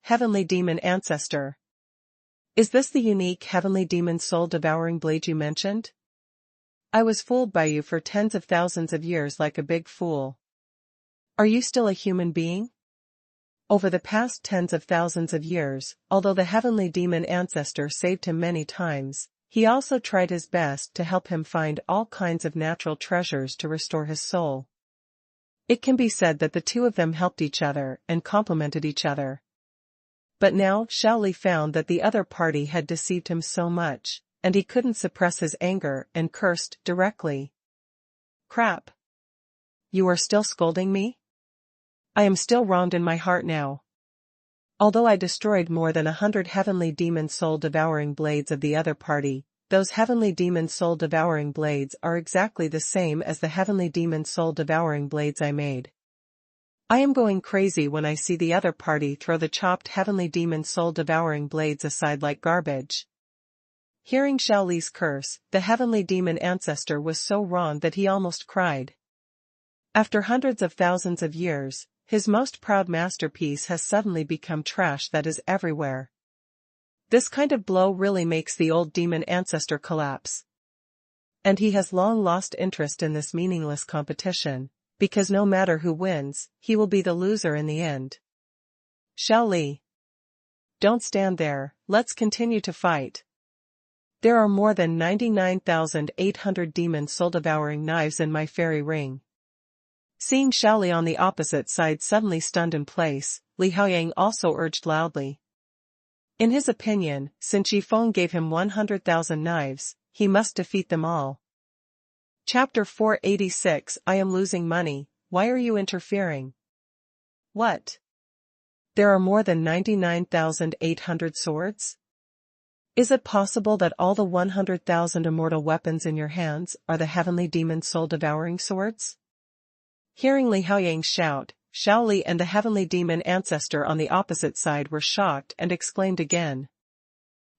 Heavenly demon ancestor. Is this the unique heavenly demon soul-devouring blade you mentioned? I was fooled by you for tens of thousands of years like a big fool. Are you still a human being? Over the past tens of thousands of years, although the heavenly demon ancestor saved him many times, he also tried his best to help him find all kinds of natural treasures to restore his soul. It can be said that the two of them helped each other and complemented each other. But now Xiao Li found that the other party had deceived him so much, and he couldn't suppress his anger and cursed directly. Crap! You are still scolding me? I am still wronged in my heart now. Although I destroyed more than 100 heavenly demon soul-devouring blades of the other party, those heavenly demon soul-devouring blades are exactly the same as the heavenly demon soul-devouring blades I made. I am going crazy when I see the other party throw the chopped heavenly demon soul-devouring blades aside like garbage. Hearing Xiao Li's curse, the heavenly demon ancestor was so wrong that he almost cried. After hundreds of thousands of years, his most proud masterpiece has suddenly become trash that is everywhere. This kind of blow really makes the old demon ancestor collapse. And he has long lost interest in this meaningless competition, because no matter who wins, he will be the loser in the end. Xiao Li. Don't stand there, let's continue to fight. There are more than 99,800 demon soul-devouring knives in my fairy ring. Seeing Xiao Li on the opposite side suddenly stunned in place, Li Haoyang also urged loudly. In his opinion, since Yifeng gave him 100,000 knives, he must defeat them all. Chapter 486 I am losing money, why are you interfering? What? There are more than 99,800 swords? Is it possible that all the 100,000 immortal weapons in your hands are the heavenly demon soul-devouring swords? Hearing Li Haoyang shout, Xiao Li and the heavenly demon ancestor on the opposite side were shocked and exclaimed again.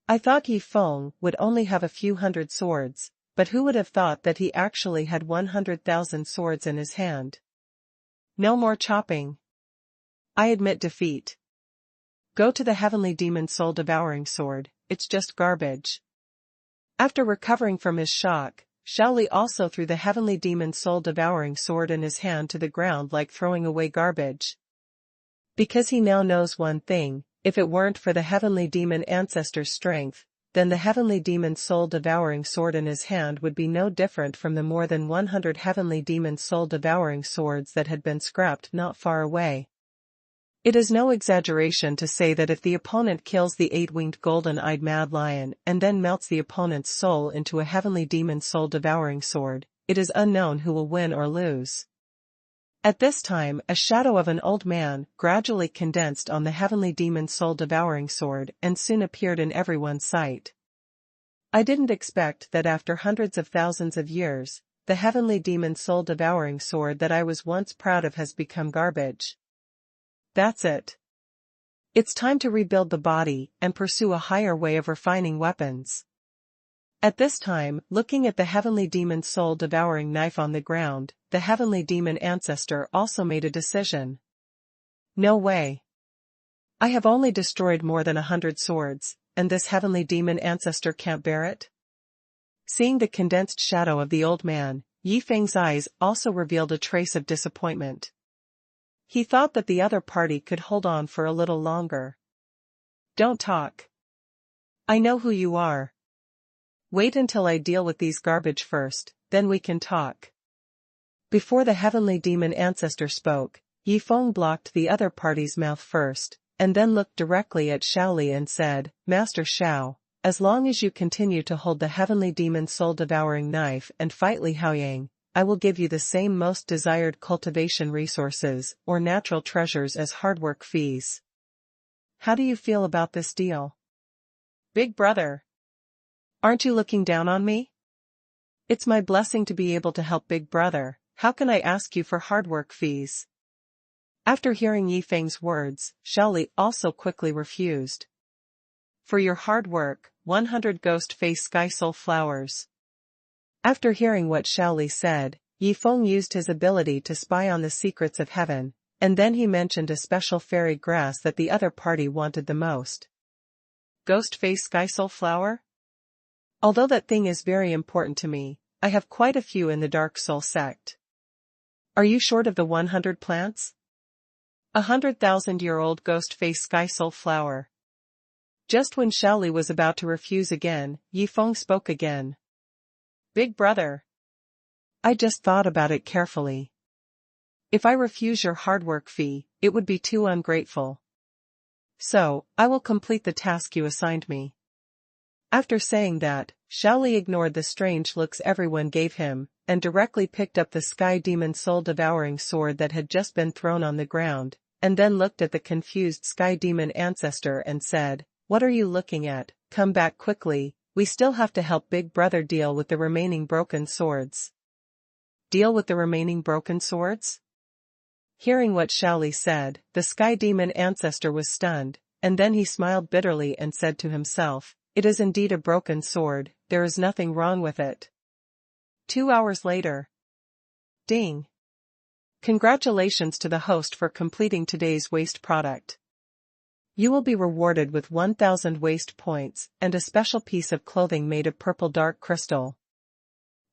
I thought Yifeng would only have a few hundred swords, but who would have thought that he actually had 100,000 swords in his hand? No more chopping. I admit defeat. Go to the heavenly demon soul-devouring sword, it's just garbage. After recovering from his shock, Xiao Li also threw the heavenly demon soul-devouring sword in his hand to the ground like throwing away garbage. Because he now knows one thing, if it weren't for the heavenly demon ancestor's strength, then the heavenly demon soul-devouring sword in his hand would be no different from the more than 100 heavenly demon soul-devouring swords that had been scrapped not far away. It is no exaggeration to say that if the opponent kills the 8-winged golden-eyed mad lion and then melts the opponent's soul into a heavenly demon soul-devouring sword, it is unknown who will win or lose. At this time, a shadow of an old man gradually condensed on the heavenly demon soul-devouring sword and soon appeared in everyone's sight. I didn't expect that after hundreds of thousands of years, the heavenly demon soul-devouring sword that I was once proud of has become garbage. That's it. It's time to rebuild the body and pursue a higher way of refining weapons. At this time, looking at the heavenly demon soul-devouring knife on the ground, the heavenly demon ancestor also made a decision. No way. I have only destroyed more than 100 swords, and this heavenly demon ancestor can't bear it? Seeing the condensed shadow of the old man, Yifeng's eyes also revealed a trace of disappointment. He thought that the other party could hold on for a little longer. Don't talk. I know who you are. Wait until I deal with these garbage first, then we can talk. Before the heavenly demon ancestor spoke, Yifeng blocked the other party's mouth first, and then looked directly at Xiao Li and said, Master Xiao, as long as you continue to hold the heavenly demon soul-devouring knife and fight Li Haoyang, I will give you the same most desired cultivation resources or natural treasures as hard work fees. How do you feel about this deal? Big brother. Aren't you looking down on me? It's my blessing to be able to help big brother, how can I ask you for hard work fees? After hearing Yifeng's words, Xiao Li also quickly refused. For your hard work, 100 ghost face sky soul flowers. After hearing what Xiao Li said, Yifeng used his ability to spy on the secrets of heaven, and then he mentioned a special fairy grass that the other party wanted the most. Ghost face sky soul flower? Although that thing is very important to me, I have quite a few in the Dark Soul sect. Are you short of the 100 plants? 100,000-year-old ghost face sky soul flower. Just when Xiao Li was about to refuse again, Yifeng spoke again. Big brother. I just thought about it carefully. If I refuse your hard work fee, it would be too ungrateful. So, I will complete the task you assigned me. After saying that, Xiao Li ignored the strange looks everyone gave him, and directly picked up the sky demon soul-devouring sword that had just been thrown on the ground, and then looked at the confused sky demon ancestor and said, What are you looking at? Come back quickly, we still have to help Big Brother deal with the remaining broken swords. Deal with the remaining broken swords? Hearing what Xiao Li said, the sky demon ancestor was stunned, and then he smiled bitterly and said to himself, It is indeed a broken sword, there is nothing wrong with it. 2 hours later. Ding. Congratulations to the host for completing today's waste product. You will be rewarded with 1,000 waste points and a special piece of clothing made of purple dark crystal.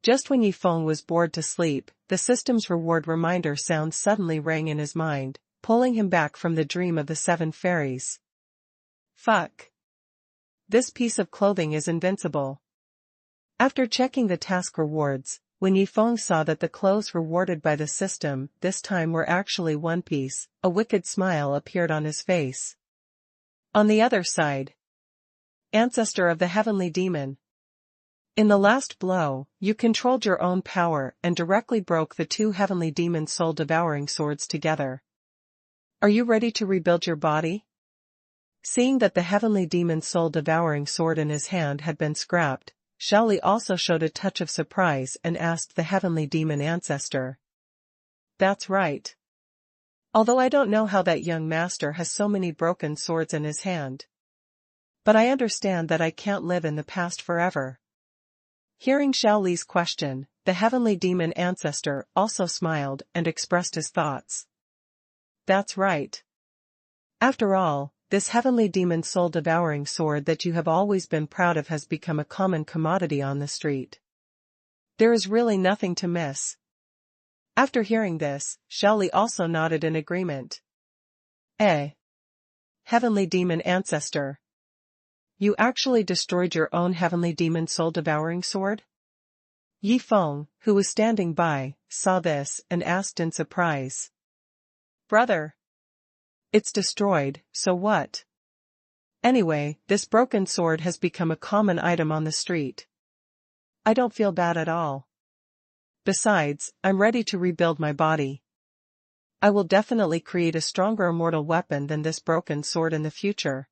Just when Yifeng was bored to sleep, the system's reward reminder sound suddenly rang in his mind, pulling him back from the dream of the 7 fairies. Fuck. This piece of clothing is invincible. After checking the task rewards, when Yifeng saw that the clothes rewarded by the system this time were actually one piece, a wicked smile appeared on his face. On the other side, Ancestor of the Heavenly Demon. In the last blow, you controlled your own power and directly broke the 2 heavenly demon soul-devouring swords together. Are you ready to rebuild your body? Seeing that the heavenly demon soul-devouring sword in his hand had been scrapped, Shaoli also showed a touch of surprise and asked the heavenly demon ancestor. That's right. Although I don't know how that young master has so many broken swords in his hand. But I understand that I can't live in the past forever. Hearing Shaoli's question, the heavenly demon ancestor also smiled and expressed his thoughts. That's right. After all, this heavenly demon soul-devouring sword that you have always been proud of has become a common commodity on the street. There is really nothing to miss. After hearing this, Shaoli also nodded in agreement. Heavenly demon ancestor. You actually destroyed your own heavenly demon soul-devouring sword? Yifeng, who was standing by, saw this and asked in surprise. Brother. It's destroyed, so what? Anyway, this broken sword has become a common item on the street. I don't feel bad at all. Besides, I'm ready to rebuild my body. I will definitely create a stronger immortal weapon than this broken sword in the future.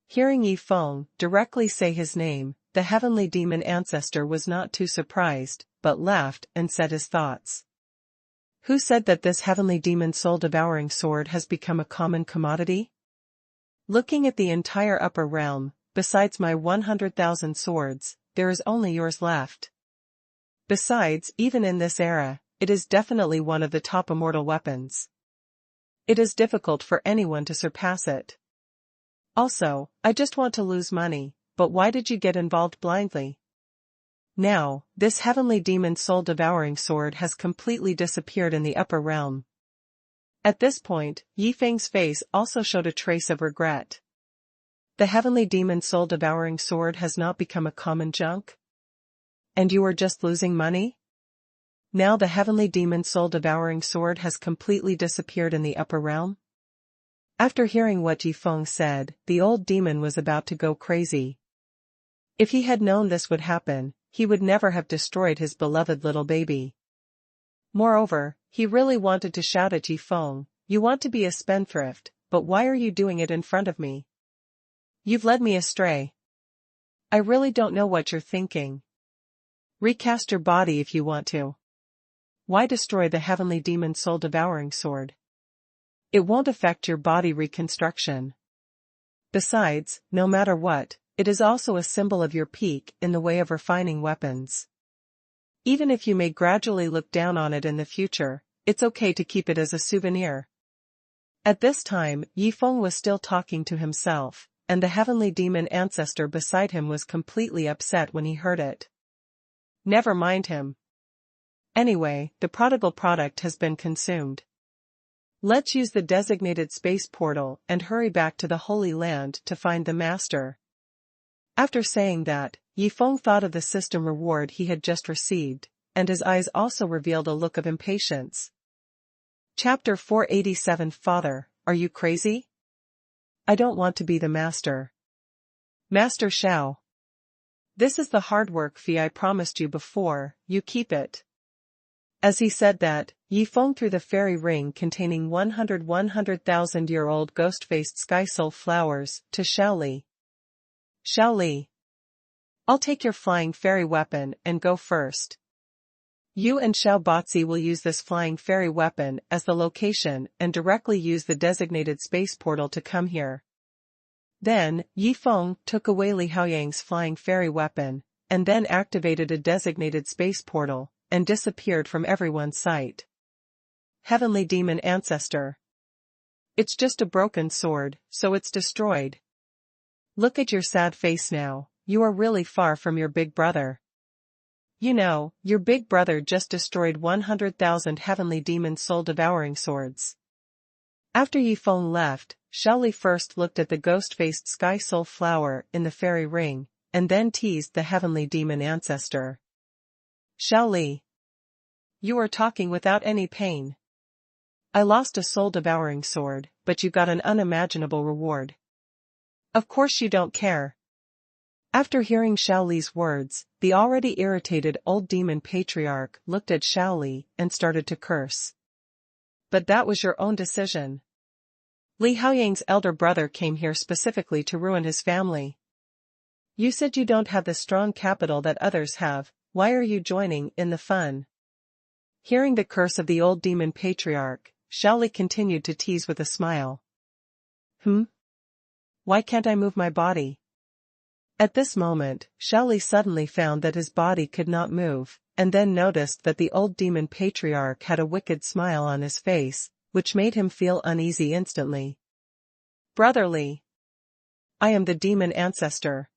Hearing Yifeng directly say his name, the heavenly demon ancestor was not too surprised, but laughed and said his thoughts. Who said that this heavenly demon soul-devouring sword has become a common commodity? Looking at the entire upper realm, besides my 100,000 swords, there is only yours left. Besides, even in this era, it is definitely one of the top immortal weapons. It is difficult for anyone to surpass it. Also, I just want to lose money, but why did you get involved blindly? Now, this heavenly demon soul-devouring sword has completely disappeared in the upper realm. At this point, Yifeng's face also showed a trace of regret. The heavenly demon soul-devouring sword has not become a common junk? And you are just losing money? Now the heavenly demon soul-devouring sword has completely disappeared in the upper realm? After hearing what Yifeng said, the old demon was about to go crazy. If he had known this would happen, he would never have destroyed his beloved little baby. Moreover, he really wanted to shout at Yifeng, "You want to be a spendthrift, but why are you doing it in front of me? You've led me astray. I really don't know what you're thinking. Recast your body if you want to. Why destroy the heavenly demon soul-devouring sword? It won't affect your body reconstruction. Besides, no matter what, it is also a symbol of your peak in the way of refining weapons. Even if you may gradually look down on it in the future, it's okay to keep it as a souvenir." At this time, Yifeng was still talking to himself, and the heavenly demon ancestor beside him was completely upset when he heard it. Never mind him. Anyway, the prodigal product has been consumed. Let's use the designated space portal and hurry back to the Holy Land to find the master. After saying that, Yifeng thought of the system reward he had just received, and his eyes also revealed a look of impatience. Chapter 487 Father, are you crazy? I don't want to be the master. Master Shao. This is the hard work fee I promised you before, you keep it. As he said that, Yifeng threw the fairy ring containing 100,000-year-old ghost-faced sky soul flowers to Shaoli. Shaoli. I'll take your flying fairy weapon and go first. You and Xiao Batzi will use this flying fairy weapon as the location and directly use the designated space portal to come here. Then, Yifeng took away Li Haoyang's flying fairy weapon, and then activated a designated space portal, and disappeared from everyone's sight. Heavenly Demon Ancestor. It's just a broken sword, so it's destroyed. Look at your sad face now, you are really far from your big brother. You know, your big brother just destroyed 100,000 heavenly demon soul-devouring swords. After Yifeng left, Xiaoli first looked at the ghost-faced sky soul flower in the fairy ring, and then teased the heavenly demon ancestor. Xiaoli, you are talking without any pain. I lost a soul-devouring sword, but you got an unimaginable reward. Of course you don't care. After hearing Xiaoli's words, the already irritated old demon patriarch looked at Xiaoli and started to curse. But that was your own decision. Li Haoyang's elder brother came here specifically to ruin his family. You said you don't have the strong capital that others have, why are you joining in the fun? Hearing the curse of the old demon patriarch, Xiaoli continued to tease with a smile. Why can't I move my body? At this moment, Xiaoli suddenly found that his body could not move, and then noticed that the old demon patriarch had a wicked smile on his face, which made him feel uneasy instantly. Brotherly, I am the demon ancestor.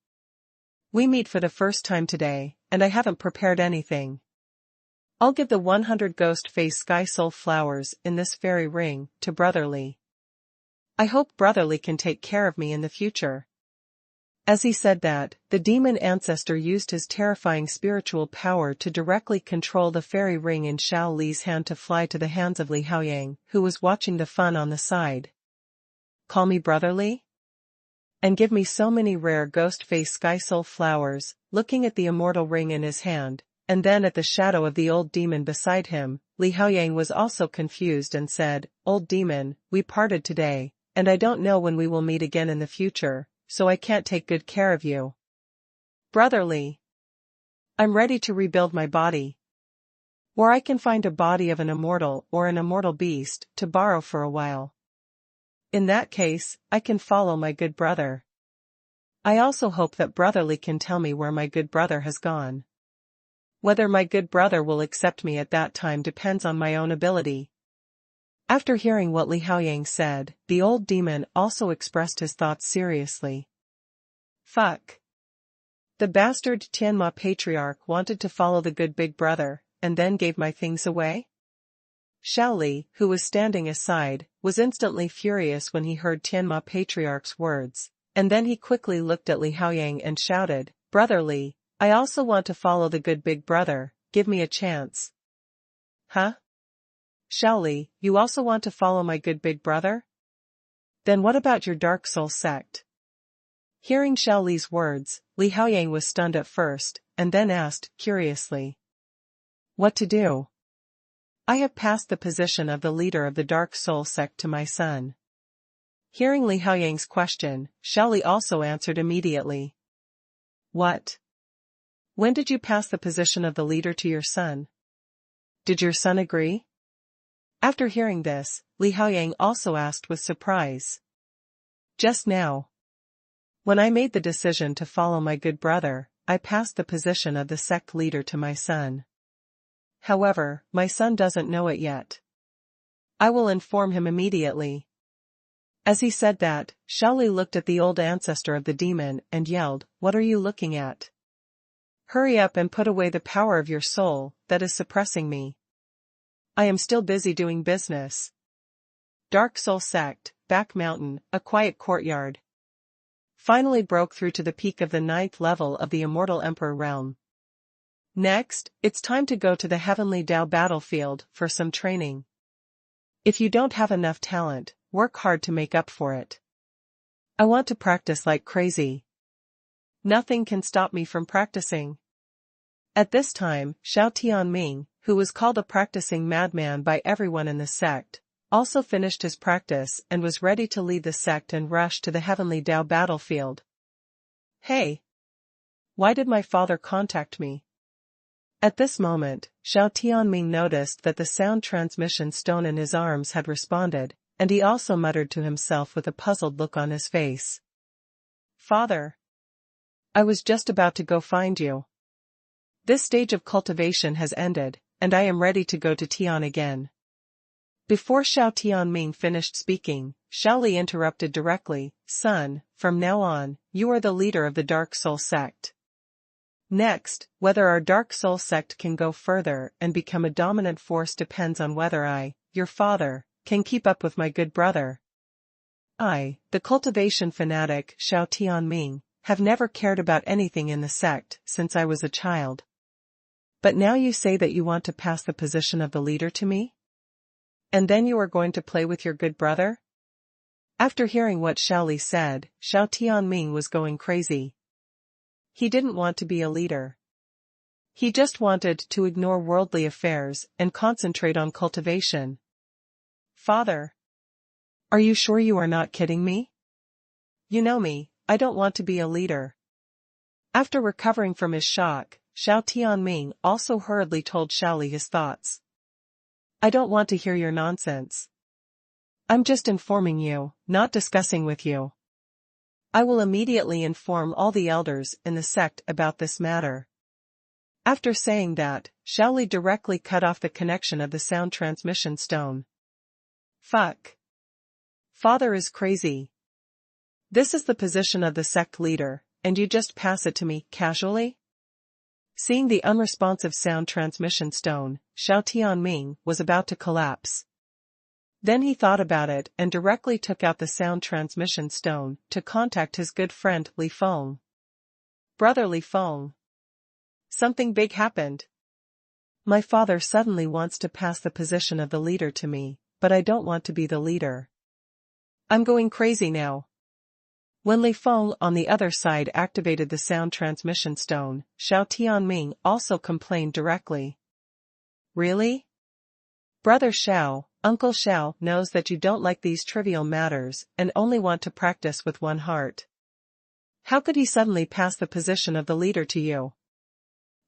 We meet for the first time today, and I haven't prepared anything. I'll give the 100 ghost-face sky soul flowers in this fairy ring to Brotherly. I hope Brotherly can take care of me in the future. As he said that, the demon ancestor used his terrifying spiritual power to directly control the fairy ring in Xiao Li's hand to fly to the hands of Li Haoyang, who was watching the fun on the side. Call me Brotherly? And give me so many rare ghost-face sky soul flowers, looking at the immortal ring in his hand, and then at the shadow of the old demon beside him, Li Haoyang was also confused and said, Old demon, we parted today, and I don't know when we will meet again in the future, so I can't take good care of you. Brotherly, I'm ready to rebuild my body. Or I can find a body of an immortal or an immortal beast to borrow for a while. In that case, I can follow my good brother. I also hope that Brotherly can tell me where my good brother has gone. Whether my good brother will accept me at that time depends on my own ability. After hearing what Li Haoyang said, the old demon also expressed his thoughts seriously. Fuck. The bastard Tianma patriarch wanted to follow the good big brother, and then gave my things away? Xiaoli, who was standing aside, was instantly furious when he heard Tianma patriarch's words, and then he quickly looked at Li Haoyang and shouted, Brotherly, I also want to follow the good big brother, give me a chance. Huh? Xiaoli, you also want to follow my good big brother? Then what about your Dark Soul sect? Hearing Xiaoli's words, Li Haoyang was stunned at first, and then asked, curiously. What to do? I have passed the position of the leader of the Dark Soul sect to my son. Hearing Li Haoyang's question, Xiaoli also answered immediately. What? When did you pass the position of the leader to your son? Did your son agree? After hearing this, Li Haoyang also asked with surprise. Just now. When I made the decision to follow my good brother, I passed the position of the sect leader to my son. However, my son doesn't know it yet. I will inform him immediately. As he said that, Xiaoli looked at the old ancestor of the demon and yelled, What are you looking at? Hurry up and put away the power of your soul that is suppressing me. I am still busy doing business. Dark Soul Sect, Back Mountain, a quiet courtyard. Finally broke through to the peak of the 9th level of the Immortal Emperor realm. Next, it's time to go to the Heavenly Dao battlefield for some training. If you don't have enough talent, work hard to make up for it. I want to practice like crazy. Nothing can stop me from practicing. At this time, Xiao Tianming, who was called a practicing madman by everyone in the sect, also finished his practice and was ready to lead the sect and rush to the Heavenly Dao battlefield. Hey! Why did my father contact me? At this moment, Xiao Tianming noticed that the sound transmission stone in his arms had responded, and he also muttered to himself with a puzzled look on his face. Father! I was just about to go find you. This stage of cultivation has ended, and I am ready to go to Tian again. Before Xiao Tianming finished speaking, Xiao Li interrupted directly, "Son, from now on, you are the leader of the Dark Soul sect. Next, whether our Dark Soul sect can go further and become a dominant force depends on whether I, your father, can keep up with my good brother. I, the cultivation fanatic Xiao Tianming, have never cared about anything in the sect since I was a child. But now you say that you want to pass the position of the leader to me? And then you are going to play with your good brother?" After hearing what Xiao Li said, Xiao Tianming was going crazy. He didn't want to be a leader. He just wanted to ignore worldly affairs and concentrate on cultivation. "Father, are you sure you are not kidding me? You know me, I don't want to be a leader." After recovering from his shock, Xiao Tianming also hurriedly told Xiao Li his thoughts. "I don't want to hear your nonsense. I'm just informing you, not discussing with you. I will immediately inform all the elders in the sect about this matter." After saying that, Xiao Li directly cut off the connection of the sound transmission stone. "Fuck. Father is crazy. This is the position of the sect leader, and you just pass it to me, casually?" Seeing the unresponsive sound transmission stone, Xiao Tianming was about to collapse. Then he thought about it and directly took out the sound transmission stone to contact his good friend Li Feng. "Brother Li Feng. Something big happened. My father suddenly wants to pass the position of the leader to me, but I don't want to be the leader. I'm going crazy now." When Li Feng on the other side activated the sound transmission stone, Xiao Tianming also complained directly. "Really? Brother Xiao, Uncle Xiao knows that you don't like these trivial matters and only want to practice with one heart. How could he suddenly pass the position of the leader to you?"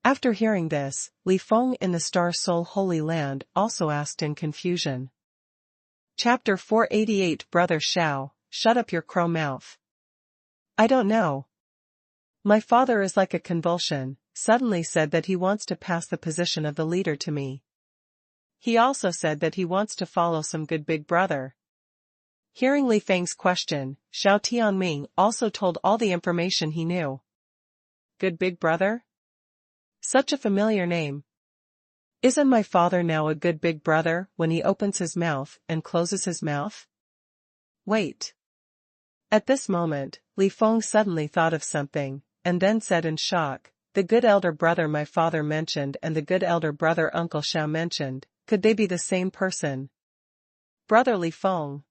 After hearing this, Li Feng in the Star Soul Holy Land also asked in confusion. Chapter 488 Brother Xiao, shut up your crow mouth. "I don't know. My father is like a convulsion, suddenly said that he wants to pass the position of the leader to me. He also said that he wants to follow some good big brother." Hearing Li Feng's question, Xiao Tianming also told all the information he knew. "Good big brother? Such a familiar name. Isn't my father now a good big brother when he opens his mouth and closes his mouth? Wait." At this moment, Li Feng suddenly thought of something, and then said in shock, "The good elder brother my father mentioned and the good elder brother Uncle Xiao mentioned, could they be the same person?" "Brother Li Feng.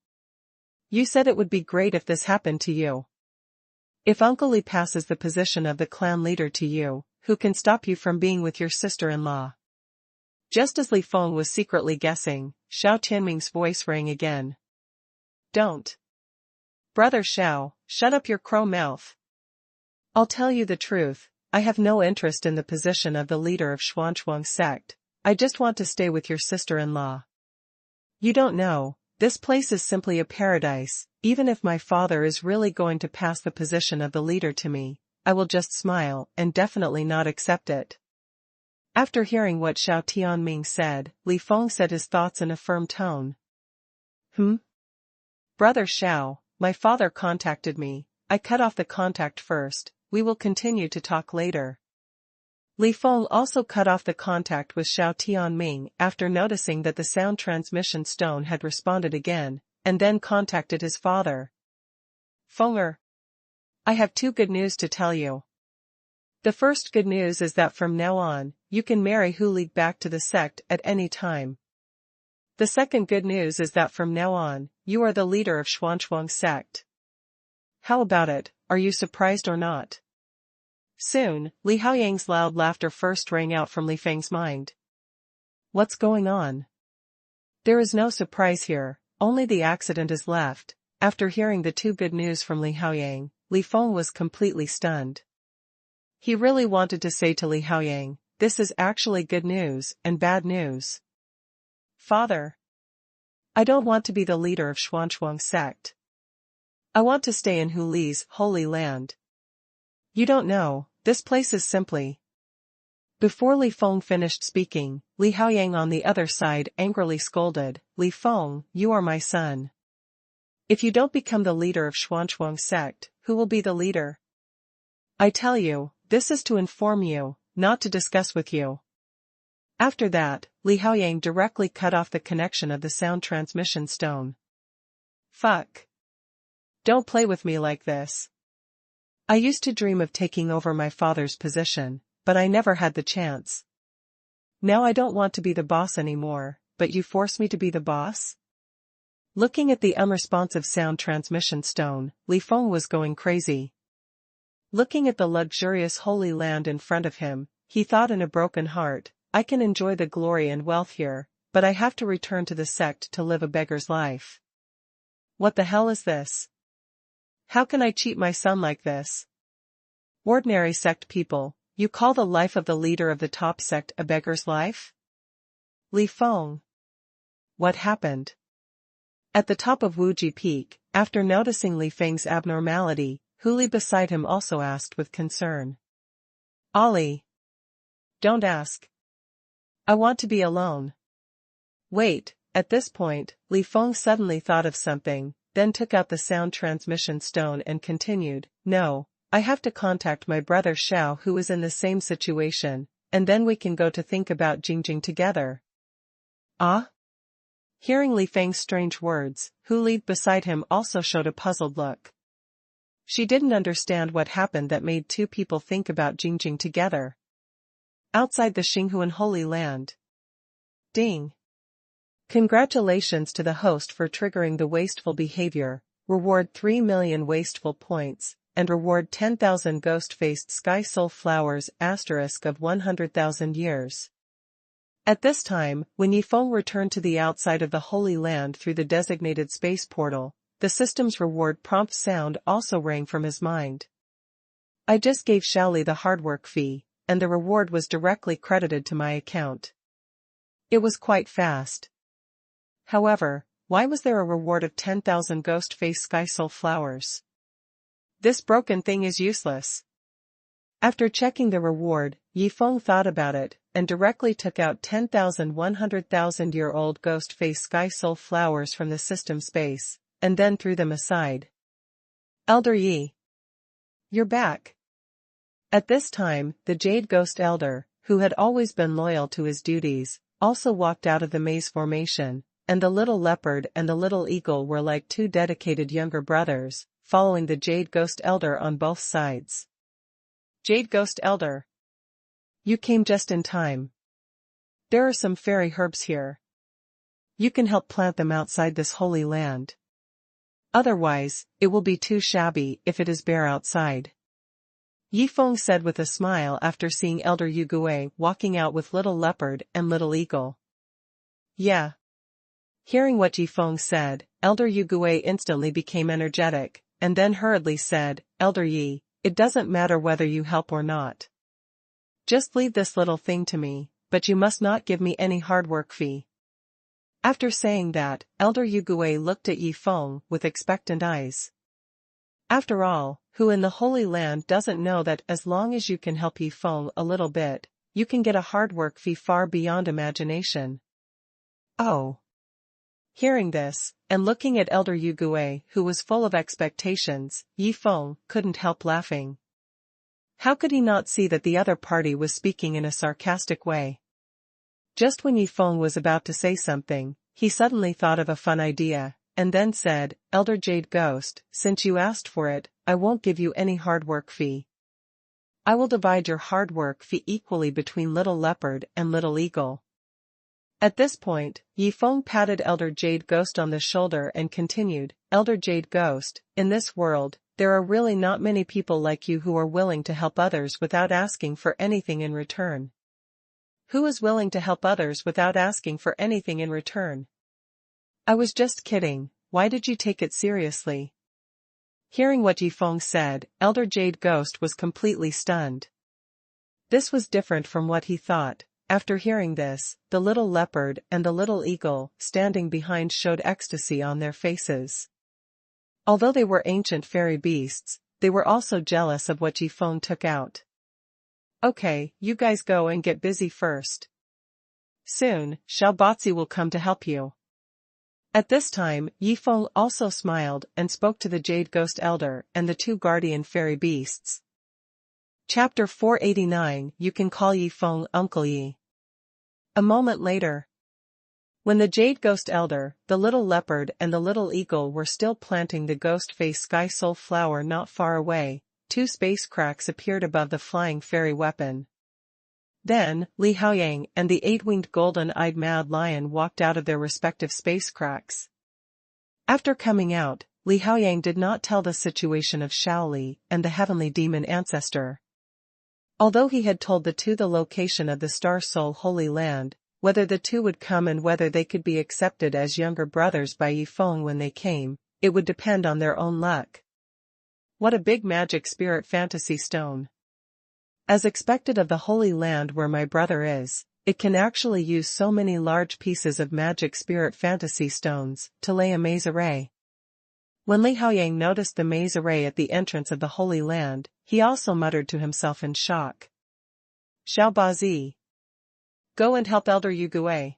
You said it would be great if this happened to you. If Uncle Li passes the position of the clan leader to you, who can stop you from being with your sister-in-law?" Just as Li Feng was secretly guessing, Xiao Tianming's voice rang again. "Don't. Brother Xiao, shut up your crow mouth. I'll tell you the truth, I have no interest in the position of the leader of Xuanchuang sect, I just want to stay with your sister-in-law. You don't know, this place is simply a paradise, even if my father is really going to pass the position of the leader to me, I will just smile and definitely not accept it." After hearing what Xiao Tianming said, Li Feng said his thoughts in a firm tone. Brother Xiao, my father contacted me, I cut off the contact first, we will continue to talk later." Li Feng also cut off the contact with Xiao Tianming after noticing that the sound transmission stone had responded again, and then contacted his father. "Fenger, I have two good news to tell you. The first good news is that from now on, you can marry Hu Li back to the sect at any time. The second good news is that from now on, you are the leader of Xuanchuang sect. How about it, are you surprised or not?" Soon, Li Haoyang's loud laughter first rang out from Li Feng's mind. What's going on? There is no surprise here, only the accident is left. After hearing the two good news from Li Haoyang, Li Feng was completely stunned. He really wanted to say to Li Haoyang, this is actually good news and bad news. Father, I don't want to be the leader of Xuanchuang sect. I want to stay in Hu Li's holy land. You don't know, this place is simply Before Li Feng finished speaking, Li Haoyang on the other side angrily scolded, "Li Feng, you are my son. If you don't become the leader of Xuanchuang sect, who will be the leader? I tell you, this is to inform you, not to discuss with you." After that, Li Haoyang directly cut off the connection of the sound transmission stone. Fuck. Don't play with me like this. I used to dream of taking over my father's position, but I never had the chance. Now I don't want to be the boss anymore, but you force me to be the boss? Looking at the unresponsive sound transmission stone, Li Feng was going crazy. Looking at the luxurious Holy Land in front of him, he thought in a broken heart, I can enjoy the glory and wealth here, but I have to return to the sect to live a beggar's life. What the hell is this? How can I cheat my son like this? Ordinary sect people, you call the life of the leader of the top sect a beggar's life? Li Feng. What happened? At the top of Wuji Peak, after noticing Li Feng's abnormality, Huli beside him also asked with concern. Ollie. Don't ask. I want to be alone. Wait, at this point, Li Feng suddenly thought of something, then took out the sound transmission stone and continued, no, I have to contact my brother Xiao who is in the same situation, and then we can go to think about Jingjing together. Ah? Hearing Li Feng's strange words, Huli beside him also showed a puzzled look. She didn't understand what happened that made two people think about Jingjing together. Outside the Xinghuan Holy Land. Ding. Congratulations to the host for triggering the wasteful behavior, reward 3 million wasteful points, and reward 10,000 ghost-faced sky soul flowers asterisk of 100,000 years. At this time, when Yifeng returned to the outside of the Holy Land through the designated space portal, the system's reward prompt sound also rang from his mind. I just gave Shaoli the hard work fee, and the reward was directly credited to my account. It was quite fast. However, why was there a reward of 10,000 ghost-faced sky soul flowers? This broken thing is useless. After checking the reward, Yifeng thought about it, and directly took out 10,000 100,000-year-old ghost-faced sky soul flowers from the system space, and then threw them aside. Elder Yi. You're back. At this time, the Jade Ghost Elder, who had always been loyal to his duties, also walked out of the maze formation, and the little leopard and the little eagle were like two dedicated younger brothers, following the Jade Ghost Elder on both sides. Jade Ghost Elder. You came just in time. There are some fairy herbs here. You can help plant them outside this holy land. Otherwise, it will be too shabby if it is bare outside. Yifeng said with a smile after seeing Elder Yugue walking out with Little Leopard and Little Eagle. Yeah. Hearing what Yifeng said, Elder Yugue instantly became energetic, and then hurriedly said, Elder Yi, it doesn't matter whether you help or not. Just leave this little thing to me, but you must not give me any hard work fee. After saying that, Elder Yugue looked at Yifeng with expectant eyes. After all, who in the Holy Land doesn't know that as long as you can help Yifeng a little bit, you can get a hard work fee far beyond imagination. Oh. Hearing this, and looking at Elder Yugue who was full of expectations, Yifeng couldn't help laughing. How could he not see that the other party was speaking in a sarcastic way? Just when Yifeng was about to say something, he suddenly thought of a fun idea, and then said, Elder Jade Ghost, since you asked for it, I won't give you any hard work fee. I will divide your hard work fee equally between Little Leopard and Little Eagle. At this point, Yifeng patted Elder Jade Ghost on the shoulder and continued, Elder Jade Ghost, in this world, there are really not many people like you who are willing to help others without asking for anything in return. Who is willing to help others without asking for anything in return? I was just kidding, why did you take it seriously? Hearing what Yifeng said, Elder Jade Ghost was completely stunned. This was different from what he thought. After hearing this, the Little Leopard and the Little Eagle standing behind showed ecstasy on their faces. Although they were ancient fairy beasts, they were also jealous of what Yifeng took out. Okay, you guys go and get busy first. Soon, Xiaobatzi will come to help you. At this time, Yifeng also smiled and spoke to the Jade Ghost Elder and the two guardian fairy beasts. Chapter 489. You can call Yifeng Uncle Yi. A moment later, when the Jade Ghost Elder, the little leopard and the little eagle were still planting the ghost face sky soul flower not far away, two space cracks appeared above the flying fairy weapon. Then, Li Haoyang and the eight-winged golden-eyed mad lion walked out of their respective space cracks. After coming out, Li Haoyang did not tell the situation of Shaoli and the heavenly demon ancestor. Although he had told the two the location of the Star Soul Holy Land, whether the two would come and whether they could be accepted as younger brothers by Yifeng when they came, it would depend on their own luck. What a big magic spirit fantasy stone. As expected of the Holy Land where my brother is, it can actually use so many large pieces of magic spirit fantasy stones to lay a maze array. When Li Haoyang noticed the maze array at the entrance of the Holy Land, he also muttered to himself in shock. Xiaobazi, go and help Elder Yugue.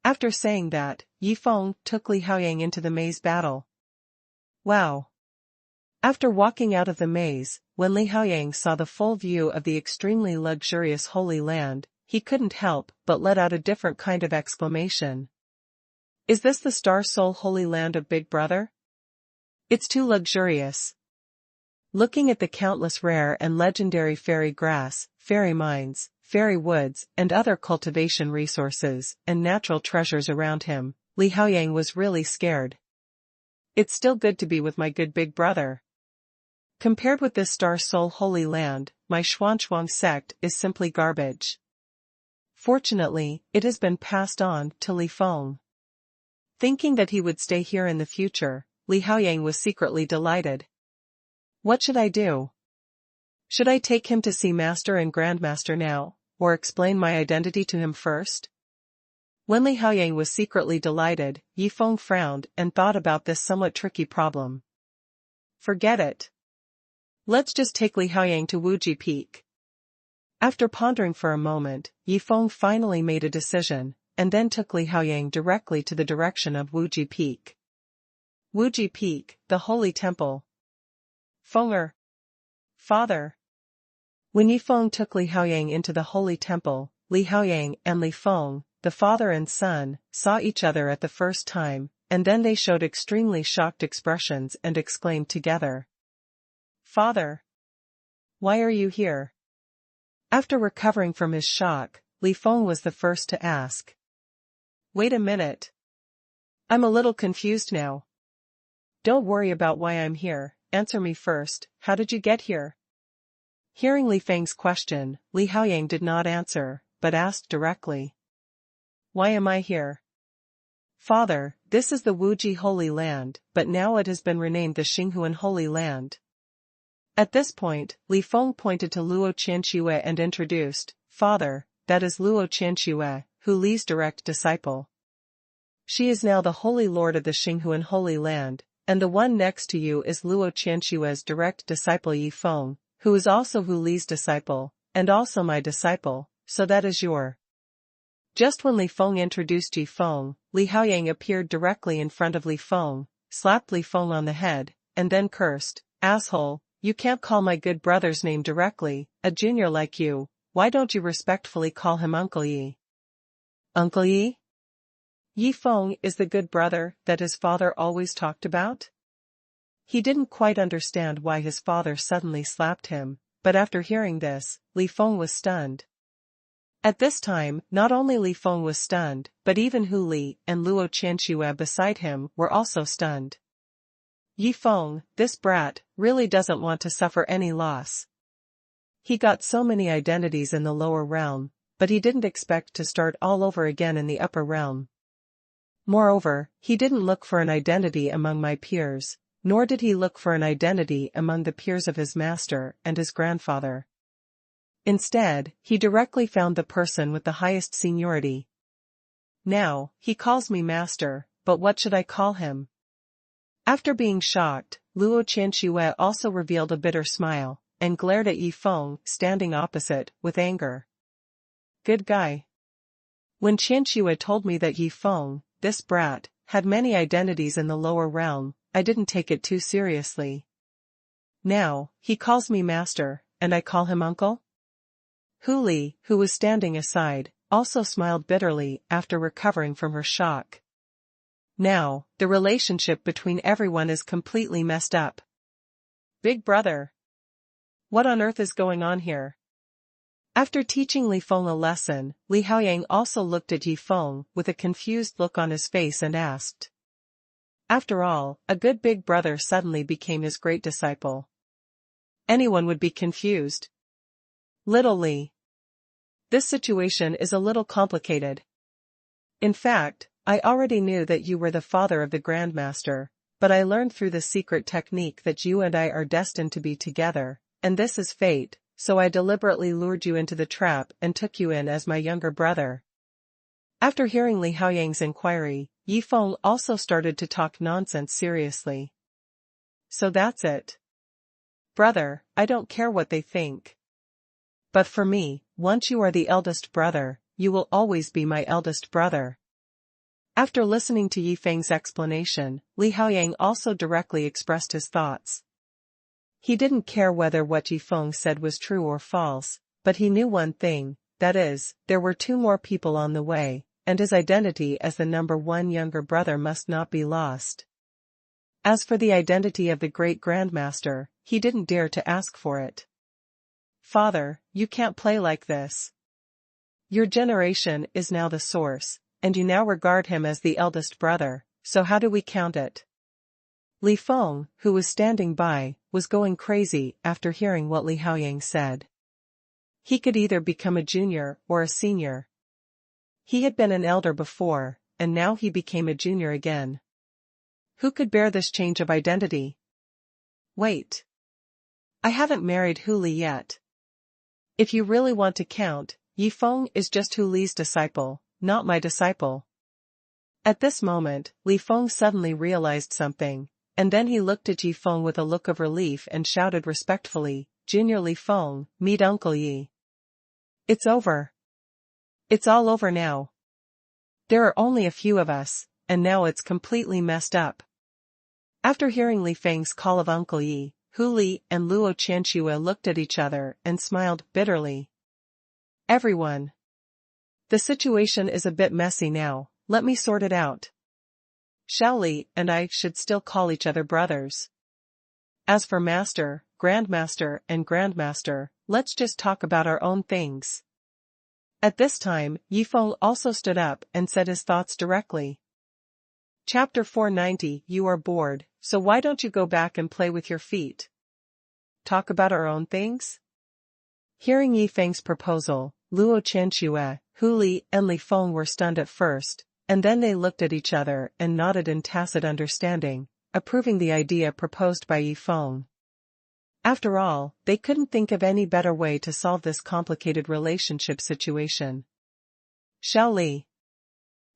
After saying that, Yifeng took Li Haoyang into the maze battle. Wow. After walking out of the maze, when Li Haoyang saw the full view of the extremely luxurious Holy Land, he couldn't help but let out a different kind of exclamation. Is this the Star Soul Holy Land of Big Brother? It's too luxurious. Looking at the countless rare and legendary fairy grass, fairy mines, fairy woods, and other cultivation resources and natural treasures around him, Li Haoyang was really scared. It's still good to be with my good big brother. Compared with this Star Soul Holy Land, my Xuanchuang sect is simply garbage. Fortunately, it has been passed on to Li Feng. Thinking that he would stay here in the future, Li Haoyang was secretly delighted. What should I do? Should I take him to see Master and Grandmaster now, or explain my identity to him first? When Li Haoyang was secretly delighted, Yifeng frowned and thought about this somewhat tricky problem. Forget it. Let's just take Li Haoyang to Wuji Peak. After pondering for a moment, Yifeng finally made a decision, and then took Li Haoyang directly to the direction of Wuji Peak. Wuji Peak, the Holy Temple. Fenger. Father. When Yifeng took Li Haoyang into the Holy Temple, Li Haoyang and Li Feng, the father and son, saw each other at the first time, and then they showed extremely shocked expressions and exclaimed together. Father. Why are you here? After recovering from his shock, Li Feng was the first to ask. Wait a minute. I'm a little confused now. Don't worry about why I'm here, answer me first, how did you get here? Hearing Li Feng's question, Li Haoyang did not answer, but asked directly. Why am I here? Father, this is the Wuji Holy Land, but now it has been renamed the Xinghuan Holy Land. At this point, Li Feng pointed to Luo Qianxue and introduced, Father, that is Luo Qianxue, Hu Li's direct disciple. She is now the Holy Lord of the Xinghuan Holy Land, and the one next to you is Luo Qianxue's direct disciple Yifeng, who is also Hu Li's disciple, and also my disciple, so that is your. Just when Li Feng introduced Yifeng, Li Haoyang appeared directly in front of Li Feng, slapped Li Feng on the head, and then cursed, Asshole, you can't call my good brother's name directly, a junior like you, why don't you respectfully call him Uncle Yi? Uncle Yi? Yifeng is the good brother that his father always talked about? He didn't quite understand why his father suddenly slapped him, but after hearing this, Li Feng was stunned. At this time, not only Li Feng was stunned, but even Hu Li and Luo Qianxue beside him were also stunned. Yifeng, this brat, really doesn't want to suffer any loss. He got so many identities in the lower realm, but he didn't expect to start all over again in the upper realm. Moreover, he didn't look for an identity among my peers, nor did he look for an identity among the peers of his master and his grandfather. Instead, he directly found the person with the highest seniority. Now, he calls me master, but what should I call him? After being shocked, Luo Qianxue also revealed a bitter smile, and glared at Yifeng, standing opposite, with anger. Good guy. When Qianxue told me that Yifeng, this brat, had many identities in the lower realm, I didn't take it too seriously. Now, he calls me master, and I call him uncle? Hu Li, who was standing aside, also smiled bitterly after recovering from her shock. Now, the relationship between everyone is completely messed up. Big brother. What on earth is going on here? After teaching Li Feng a lesson, Li Haoyang also looked at Yifeng with a confused look on his face and asked. After all, a good big brother suddenly became his great disciple. Anyone would be confused. Little Li. This situation is a little complicated. In fact, I already knew that you were the father of the Grandmaster, but I learned through the secret technique that you and I are destined to be together, and this is fate, so I deliberately lured you into the trap and took you in as my younger brother. After hearing Li Haoyang's inquiry, Yifeng also started to talk nonsense seriously. So that's it. Brother, I don't care what they think. But for me, once you are the eldest brother, you will always be my eldest brother. After listening to Yifeng's explanation, Li Haoyang also directly expressed his thoughts. He didn't care whether what Yifeng said was true or false, but he knew one thing, that is, there were 2 more people on the way, and his identity as the number 1 younger brother must not be lost. As for the identity of the great Grandmaster, he didn't dare to ask for it. Father, you can't play like this. Your generation is now the source, and you now regard him as the eldest brother, so how do we count it? Li Feng, who was standing by, was going crazy after hearing what Li Haoyang said. He could either become a junior or a senior. He had been an elder before, and now he became a junior again. Who could bear this change of identity? Wait. I haven't married Hu Li yet. If you really want to count, Yifeng is just Hu Li's disciple, not my disciple. At this moment, Li Feng suddenly realized something, and then he looked at Yifeng with a look of relief and shouted respectfully, Junior Li Feng, meet Uncle Yi. It's over. It's all over now. There are only a few of us, and now it's completely messed up. After hearing Li Feng's call of Uncle Yi, Hu Li and Luo Qianxue looked at each other and smiled bitterly. Everyone. The situation is a bit messy now, let me sort it out. Xiao Li and I should still call each other brothers. As for Master, Grandmaster and Grandmaster, let's just talk about our own things. At this time, Yifeng also stood up and said his thoughts directly. Chapter 490. You are bored, so why don't you go back and play with your feet? Talk about our own things? Hearing Yifeng's proposal, Luo Qianxue, Hu Li and Li Feng were stunned at first, and then they looked at each other and nodded in tacit understanding, approving the idea proposed by Yifeng. After all, they couldn't think of any better way to solve this complicated relationship situation. Xiao Li.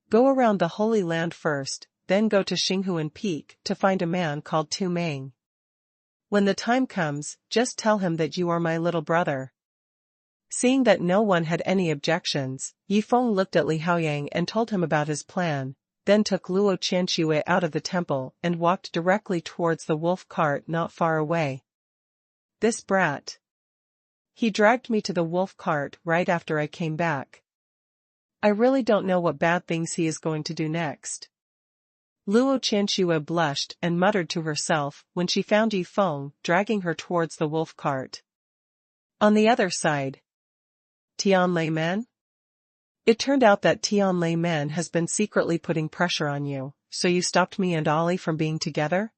Go around the Holy Land first, then go to Xinghuan Peak to find a man called Tu Meng. When the time comes, just tell him that you are my little brother. Seeing that no one had any objections, Yifeng looked at Li Haoyang and told him about his plan, then took Luo Qianxue out of the temple and walked directly towards the wolf cart not far away. This brat. He dragged me to the wolf cart right after I came back. I really don't know what bad things he is going to do next. Luo Qianxue blushed and muttered to herself when she found Yifeng dragging her towards the wolf cart. On the other side. Tianhen? It turned out that Tianhen has been secretly putting pressure on you, so you stopped me and Ollie from being together?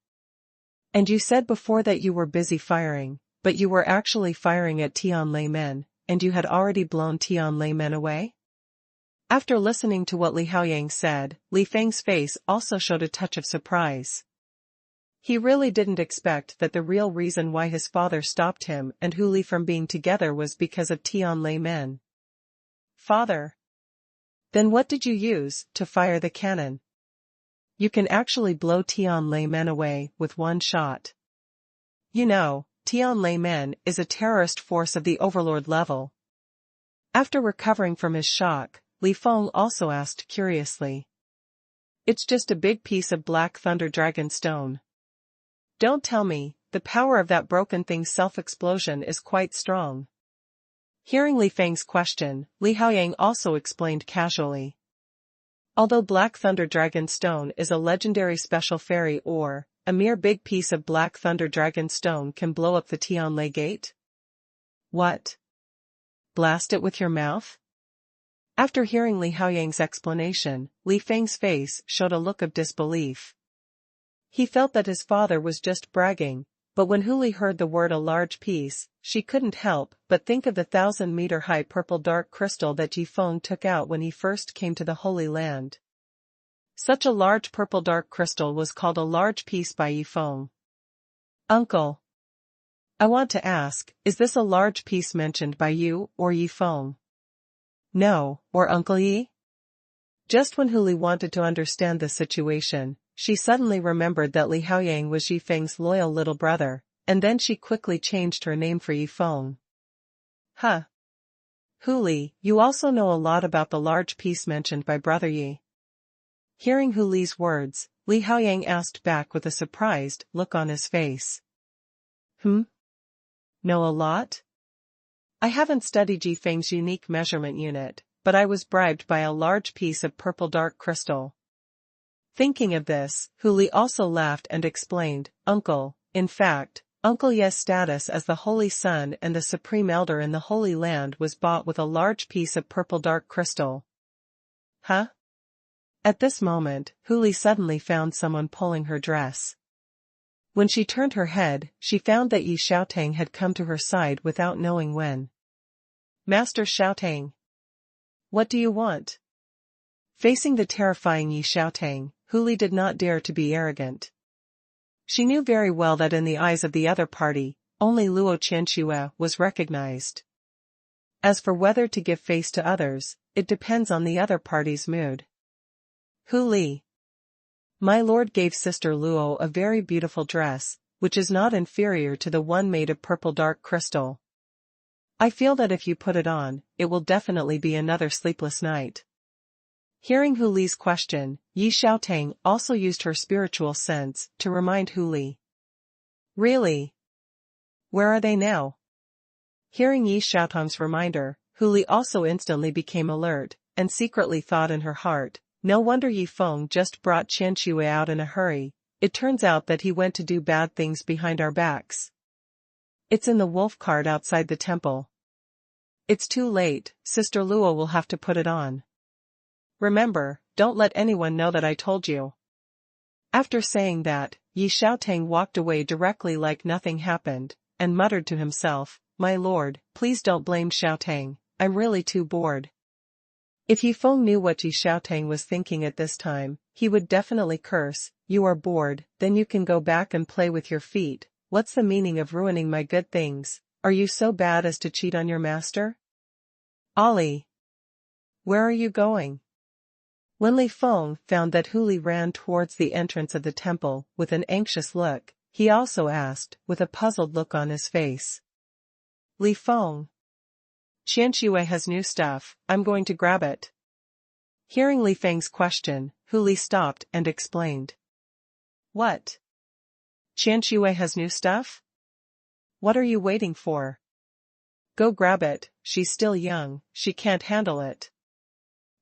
And you said before that you were busy firing, but you were actually firing at Tianhen, and you had already blown Tianhen away? After listening to what Li Haoyang said, Li Feng's face also showed a touch of surprise. He really didn't expect that the real reason why his father stopped him and Hu Li from being together was because of Tianhen. Father. Then what did you use to fire the cannon? You can actually blow Tianhen away with one shot. You know, Tianhen is a terrorist force of the overlord level. After recovering from his shock, Li Feng also asked curiously. It's just a big piece of black thunder dragon stone. Don't tell me, the power of that broken thing's self-explosion is quite strong. Hearing Li Feng's question, Li Haoyang also explained casually. Although Black Thunder Dragon Stone is a legendary special fairy ore, a mere big piece of Black Thunder Dragon Stone can blow up the Tianhe Gate? What? Blast it with your mouth? After hearing Li Haoyang's explanation, Li Feng's face showed a look of disbelief. He felt that his father was just bragging, but when Huli heard the word a large piece, she couldn't help but think of the 1,000-meter-high purple dark crystal that Yi Feng took out when he first came to the Holy Land. Such a large purple dark crystal was called a large piece by Yi Feng. Uncle, I want to ask, is this a large piece mentioned by you or Yi Feng? No, or Uncle Yi? Just when Huli wanted to understand the situation, she suddenly remembered that Li Haoyang was Yi Feng's loyal little brother, and then she quickly changed her name for Yi Feng. Huh. Huli, you also know a lot about the large piece mentioned by Brother Yi. Hearing Huli's words, Li Haoyang asked back with a surprised look on his face. Know a lot? I haven't studied Yi Feng's unique measurement unit, but I was bribed by a large piece of purple dark crystal. Thinking of this, Huli also laughed and explained, Uncle, in fact, Uncle Ye's status as the Holy Son and the Supreme Elder in the Holy Land was bought with a large piece of purple dark crystal. Huh? At this moment, Huli suddenly found someone pulling her dress. When she turned her head, she found that Yi Xiaotang had come to her side without knowing when. Master Xiaotang. What do you want? Facing the terrifying Yi Xiaotang, Huli did not dare to be arrogant. She knew very well that in the eyes of the other party, only Luo Qianxue was recognized. As for whether to give face to others, it depends on the other party's mood. Huli. My lord gave Sister Luo a very beautiful dress, which is not inferior to the one made of purple dark crystal. I feel that if you put it on, it will definitely be another sleepless night. Hearing Huli's question, Yi Xiaotang also used her spiritual sense to remind Huli. Really? Where are they now? Hearing Yi Xiaotang's reminder, Huli also instantly became alert, and secretly thought in her heart, no wonder Yi Feng just brought Qianxue out in a hurry, it turns out that he went to do bad things behind our backs. It's in the wolf cart outside the temple. It's too late, Sister Luo will have to put it on. Remember, don't let anyone know that I told you. After saying that, Yi Xiaotang walked away directly like nothing happened, and muttered to himself, My lord, please don't blame Xiaotang, I'm really too bored. If Yi Feng knew what Yi Xiaotang was thinking at this time, he would definitely curse, you are bored, then you can go back and play with your feet, what's the meaning of ruining my good things, are you so bad as to cheat on your master? Ali. Where are you going? When Li Feng found that Huli ran towards the entrance of the temple with an anxious look, he also asked, with a puzzled look on his face. Li Feng. Qianxue has new stuff, I'm going to grab it. Hearing Li Feng's question, Huli stopped and explained. What? Qianxue has new stuff? What are you waiting for? Go grab it, she's still young, she can't handle it.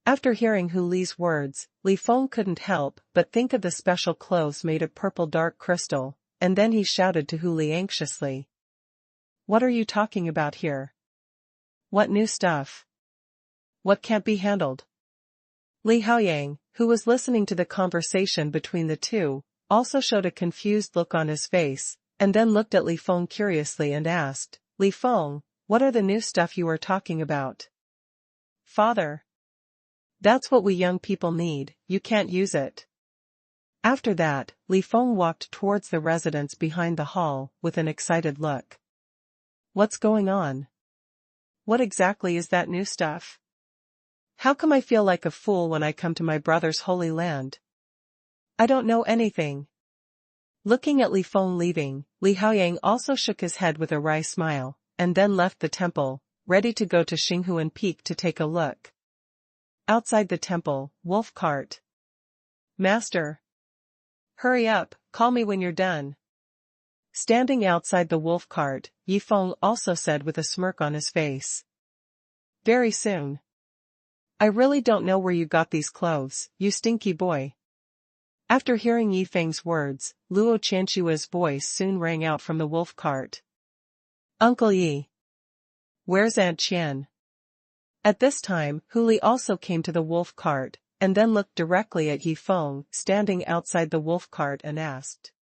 After hearing Huli's words, Li Feng couldn't help but think of the special clothes made of purple dark crystal, and then he shouted to Huli anxiously. What are you talking about here? What new stuff? What can't be handled? Li Haoyang, who was listening to the conversation between the two, also showed a confused look on his face, and then looked at Li Feng curiously and asked, Li Feng, what are the new stuff you are talking about? Father. That's what we young people need, you can't use it. After that, Li Feng walked towards the residence behind the hall with an excited look. What's going on? What exactly is that new stuff? How come I feel like a fool when I come to my brother's holy land? I don't know anything. Looking at Li Feng leaving, Li Haoyang also shook his head with a wry smile, and then left the temple, ready to go to Xinghuan Peak to take a look. Outside the temple, wolf cart. Master. Hurry up, call me when you're done. Standing outside the wolf cart, Yi Feng also said with a smirk on his face. Very soon. I really don't know where you got these clothes, you stinky boy. After hearing Yi Feng's words, Luo Qianshua's voice soon rang out from the wolf cart. Uncle Yi. Where's Aunt Qian? At this time, Huli also came to the wolf cart, and then looked directly at Yi Feng, standing outside the wolf cart and asked.